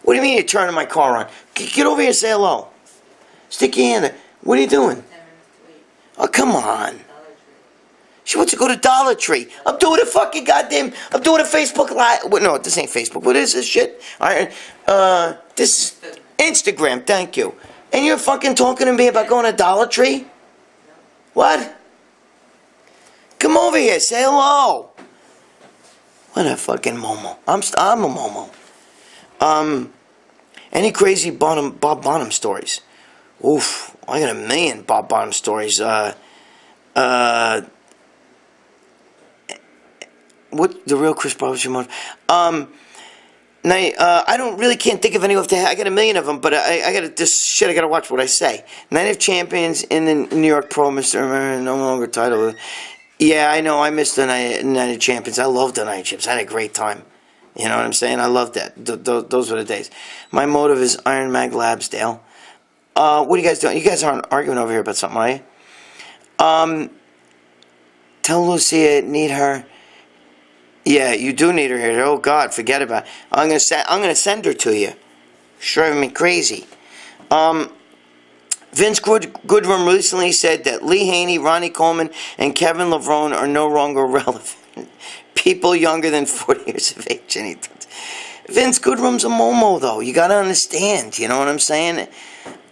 What do you mean you're turning my car on? Get over here and say hello. Stick your hand there. What are you doing? Oh, come on. She wants to go to Dollar Tree. I'm doing a fucking goddamn, I'm doing a Facebook Live. No, this ain't Facebook. What is this shit? All right. This is Instagram, thank you. And you're fucking talking to me about going to Dollar Tree? What? Come over here, say hello. What a fucking momo. I'm a momo. Any crazy Bob Bonham stories? Oof, I got a million Bob Bonham stories. What the real Chris Bob's your mother? I don't really can't think of any off the head. I got a million of them, but I got this shit. I got to watch what I say. Night of Champions in the New York Pro, Mr. No longer title. Yeah, I know. I missed the Night of Champions. I loved the Night of Champions. I had a great time. You know what I'm saying? I loved that. Those were the days. My motive is IronMag Labs, Dale. What are you guys doing? You guys aren't arguing over here about something, are you? Tell Lucy I need her. Yeah, you do need her here. Oh God, forget about it. I'm gonna send her to you. She's driving me crazy. Vince Goodrum recently said that Lee Haney, Ronnie Coleman, and Kevin Lavrone are no longer relevant. People younger than 40 years of age. Vince Goodrum's a momo, though. You gotta understand. You know what I'm saying?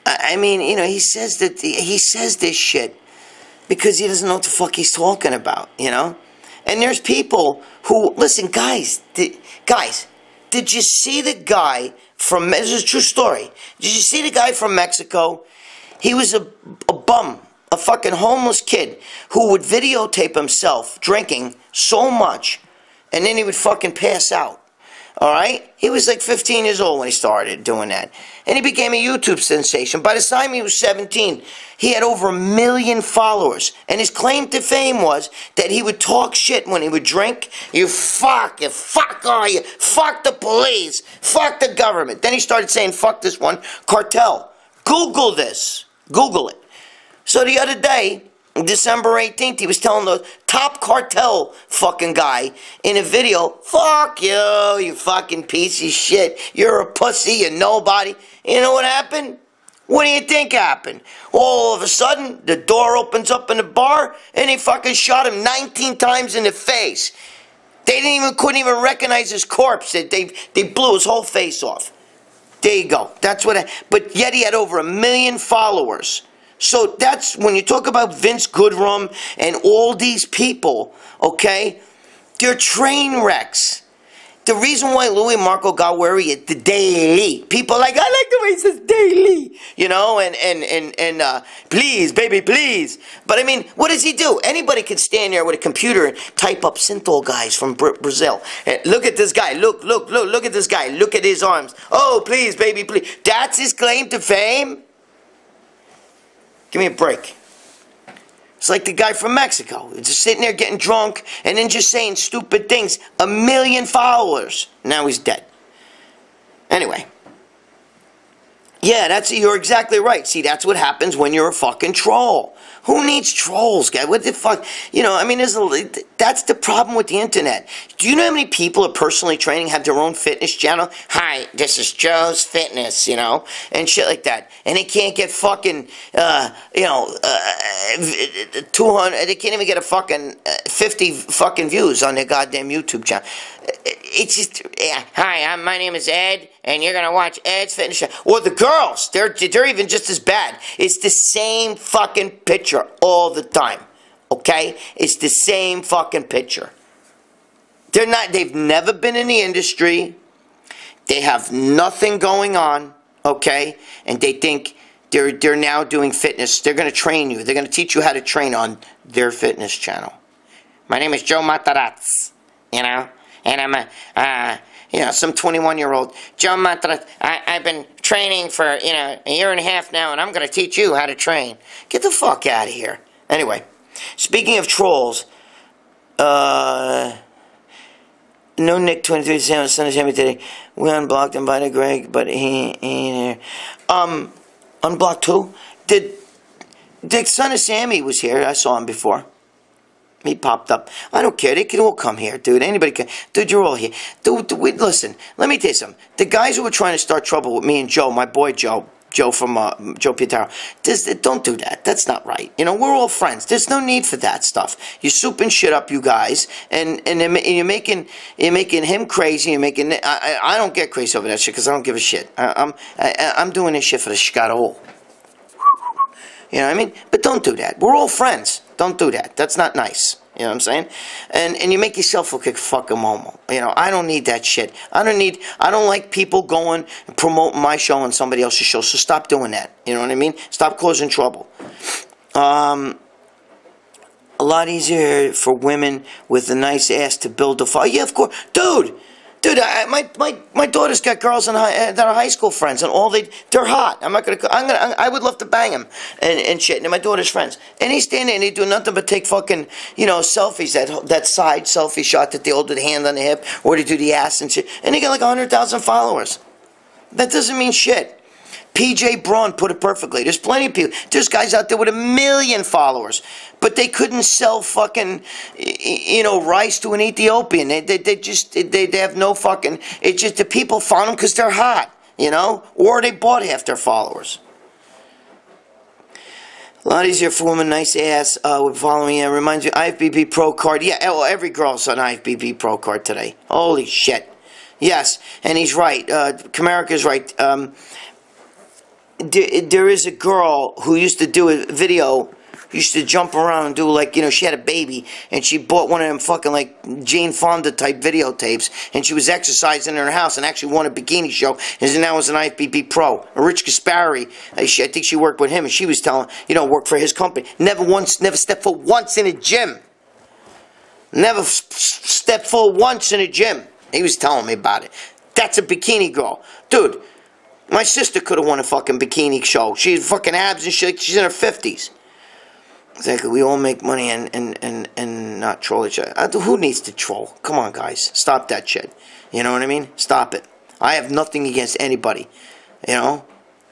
I mean, you know, he says this shit because he doesn't know what the fuck he's talking about, you know? And there's people who, listen, guys, did you see the guy from, this is a true story, did you see the guy from Mexico? He was a bum, a fucking homeless kid who would videotape himself drinking so much, and then he would fucking pass out. Alright? He was like 15 years old when he started doing that. And he became a YouTube sensation. By the time he was 17, he had over 1 million followers. And his claim to fame was that he would talk shit when he would drink. You fuck all you, fuck the police, fuck the government. Then he started saying, fuck this one, cartel. Google this. Google it. So the other day, December 18th, he was telling the top cartel fucking guy in a video, fuck you, you fucking piece of shit. You're a pussy, you're nobody. You know what happened? What do you think happened? All of a sudden, the door opens up in the bar, and they fucking shot him 19 times in the face. They couldn't even recognize his corpse. They blew his whole face off. There you go. That's what. But yet he had over 1 million followers. So that's, when you talk about Vince Goodrum and all these people, okay, they're train wrecks. The reason why Louie Marco got where he is, the daily. People are like, I like the way he says daily. you know, and please, baby, please. But I mean, what does he do? Anybody can stand there with a computer and type up synthol guys from Brazil. Look at this guy. Look at this guy. Look at his arms. Oh, please, baby, please. That's his claim to fame? Give me a break. It's like the guy from Mexico, just sitting there getting drunk and then just saying stupid things. 1 million followers. Now he's dead. Anyway. Yeah, you're exactly right. See, that's what happens when you're a fucking troll. Who needs trolls, guy? What the fuck? You know, I mean, that's the problem with the internet. Do you know how many people are personally training, have their own fitness channel? Hi, this is Joe's Fitness, you know, and shit like that. And they can't get fucking, 200, they can't even get a fucking 50 fucking views on their goddamn YouTube channel. It's just, hi, my name is Ed, and you're gonna watch Ed's Fitness Channel. Or the girls, they're even just as bad. It's the same fucking picture all the time, okay? It's the same fucking picture. They've never been in the industry. They have nothing going on, okay? And they think they're now doing fitness. They're gonna train you. They're gonna teach you how to train on their fitness channel. My name is Joe Matarazzi, you know? And I'm some 21-year-old. Joe Matarazzi, I've been training for, a year and a half now, and I'm going to teach you how to train. Get the fuck out of here. Anyway, speaking of trolls, no Nick 23 Sam me today. We unblocked him by the Greg, but he ain't here. Unblocked who? The son of Sammy was here. I saw him before. He popped up. I don't care. They can all come here, dude. Anybody can. Dude, you're all here. Dude, listen. Let me tell you something. The guys who were trying to start trouble with me and Joe, my boy Joe from Joe Pietaro, don't do that. That's not right. You know, we're all friends. There's no need for that stuff. You're souping shit up, you guys, and you're making him crazy. You're making. I don't get crazy over that shit because I don't give a shit. I'm doing this shit for the shkaro. You know what I mean? But don't do that. We're all friends. Don't do that. That's not nice. You know what I'm saying? And you make yourself look like a fucking momo. You know, I don't need that shit. I don't like people going and promoting my show on somebody else's show. So stop doing that. You know what I mean? Stop causing trouble. A lot easier for women with a nice ass to build a fire. Yeah, of course. Dude, my daughter's got girls that are high school friends, and they're hot. I would love to bang them and shit. And my daughter's friends, and they stand there and they do nothing but take fucking selfies, that side selfie shot that they hold with the hand on the hip, or they do the ass and shit, and they got like 100,000 followers. That doesn't mean shit. PJ Braun put it perfectly. There's plenty of people. There's guys out there with 1 million followers, but they couldn't sell fucking, rice to an Ethiopian. They have no fucking. It's just the people found them because they're hot, or they bought half their followers. A lot easier for women, nice ass, with following. It reminds me, IFBB Pro card. Yeah, well, every girl's on IFBB Pro card today. Holy shit. Yes, and he's right. Kamara's right. There is a girl who used to do a video, used to jump around and do she had a baby, and she bought one of them fucking Jane Fonda type videotapes, and she was exercising in her house and actually won a bikini show, and now is an IFBB Pro. Rich Gaspari, I think she worked with him, and she was telling, worked for his company. Never stepped foot once in a gym. Never stepped foot once in a gym. He was telling me about it. That's a bikini girl. Dude, my sister could have won a fucking bikini show. She had fucking abs and shit. She's in her 50s. Exactly. We all make money and not troll each other. Who needs to troll? Come on, guys. Stop that shit. You know what I mean? Stop it. I have nothing against anybody. I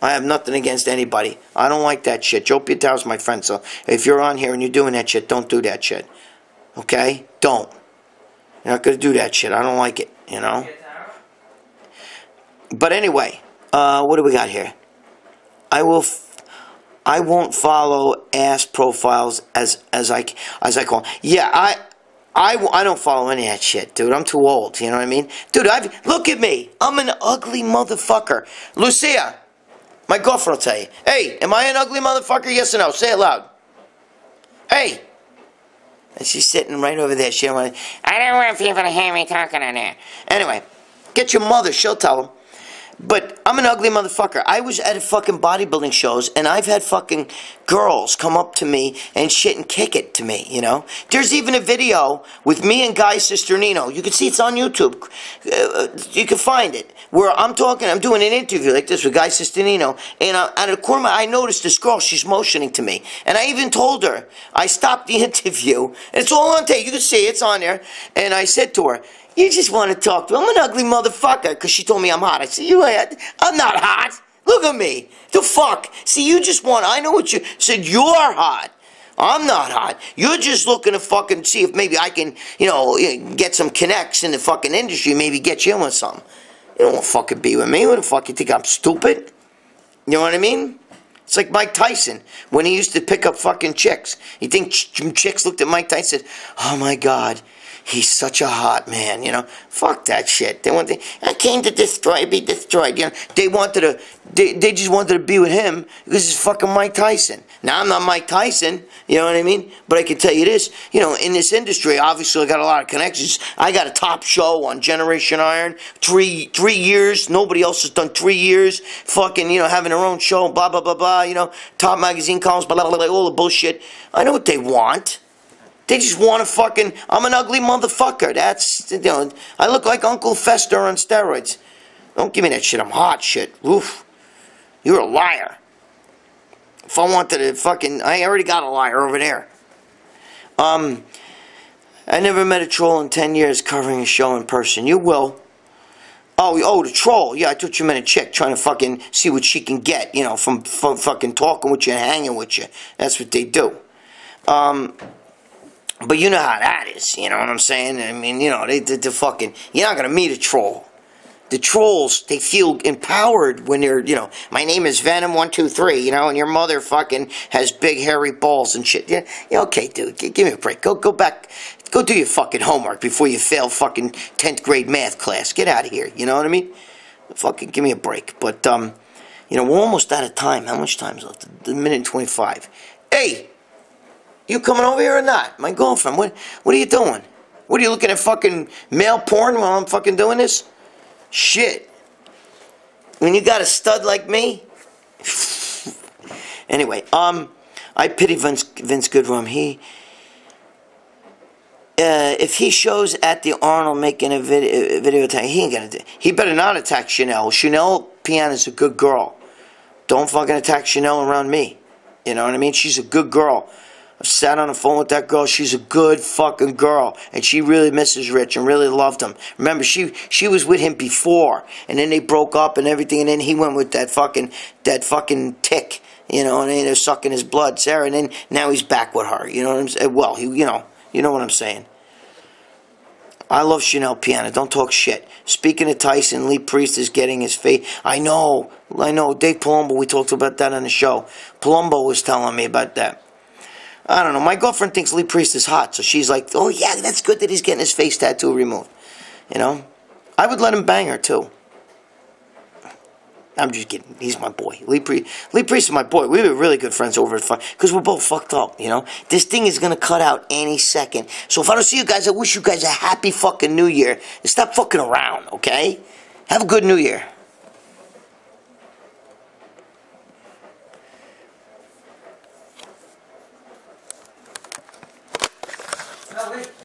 have nothing against anybody. I don't like that shit. Joe Pietaro's my friend, so if you're on here and you're doing that shit, don't do that shit. Okay? Don't. You're not going to do that shit. I don't like it, But anyway, what do we got here? I won't follow ass profiles as I call them. Yeah, I don't follow any of that shit, dude. I'm too old, you know what I mean? Dude, look at me. I'm an ugly motherfucker. Lucia, my girlfriend will tell you. Hey, am I an ugly motherfucker? Yes or no? Say it loud. Hey. And she's sitting right over there. I don't want people to hear me talking on there. Anyway, get your mother. She'll tell them. But I'm an ugly motherfucker. I was at a fucking bodybuilding shows, and I've had fucking girls come up to me and shit and kick it to me, you know? There's even a video with me and Guy Cisternino. You can see it's on YouTube. You can find it. Where I'm doing an interview like this with Guy Cisternino, and out of the corner of my eye, I noticed this girl, she's motioning to me. And I even told her, I stopped the interview, and it's all on tape. You can see it's on there. And I said to her, you just want to talk to me. I'm an ugly motherfucker, because she told me I'm hot. I said, I'm not hot. Look at me. The fuck? See, you just want, I know what you said, you're hot. I'm not hot. You're just looking to fucking see if maybe I can, get some connects in the fucking industry, maybe get you in with something. You don't want to fucking be with me. What the fuck, you think I'm stupid? You know what I mean? It's like Mike Tyson, when he used to pick up fucking chicks. You think chicks looked at Mike Tyson and said, oh my God, he's such a hot man, you know? Fuck that shit. I came to destroy, be destroyed, you know? They just wanted to be with him because it's fucking Mike Tyson. Now, I'm not Mike Tyson, you know what I mean? But I can tell you this, in this industry, obviously I got a lot of connections. I got a top show on Generation Iron, 3 years. Nobody else has done 3 years. Fucking, having their own show, blah, blah, blah, blah, top magazine columns, blah, blah, blah, all the bullshit. I know what they want. They just want to fucking, I'm an ugly motherfucker. That's, I look like Uncle Fester on steroids. Don't give me that shit. I'm hot shit. Oof. You're a liar. If I wanted to fucking, I already got a liar over there. I never met a troll in 10 years covering a show in person. You will. Oh, the troll. Yeah, I thought you meant a chick trying to fucking see what she can get, from fucking talking with you and hanging with you. That's what they do. But you know how that is, you know what I'm saying? I mean, they fucking, you're not going to meet a troll. The trolls, they feel empowered when they're, my name is Venom123, and your mother fucking has big hairy balls and shit. Yeah, okay, dude, give me a break. Go back, go do your fucking homework before you fail fucking 10th grade math class. Get out of here, you know what I mean? Fucking give me a break. But, we're almost out of time. How much time's left? A minute and 25. Hey! You coming over here or not? My girlfriend, what are you doing? What are you looking at fucking male porn while I'm fucking doing this? Shit. When you got a stud like me? Anyway, I pity Vince Goodrum. If he shows at the Arnold making a video attack, he ain't gonna do. He better not attack Chanel. Chanel Piana's a good girl. Don't fucking attack Chanel around me. You know what I mean? She's a good girl. I've sat on the phone with that girl. She's a good fucking girl. And she really misses Rich and really loved him. Remember, she was with him before. And then they broke up and everything. And then he went with that fucking tick. And then they're sucking his blood, Sarah. And then now he's back with her. You know what I'm saying? Well, you know what I'm saying. I love Chanel Piana. Don't talk shit. Speaking of Tyson, Lee Priest is getting his face. I know. Dave Palumbo, we talked about that on the show. Palumbo was telling me about that. I don't know. My girlfriend thinks Lee Priest is hot, so she's like, oh, yeah, that's good that he's getting his face tattoo removed. I would let him bang her, too. I'm just kidding. He's my boy. Lee Priest is my boy. We were really good friends over at Fun, because we're both fucked up, This thing is going to cut out any second. So if I don't see you guys, I wish you guys a happy fucking New Year. And stop fucking around, okay? Have a good New Year.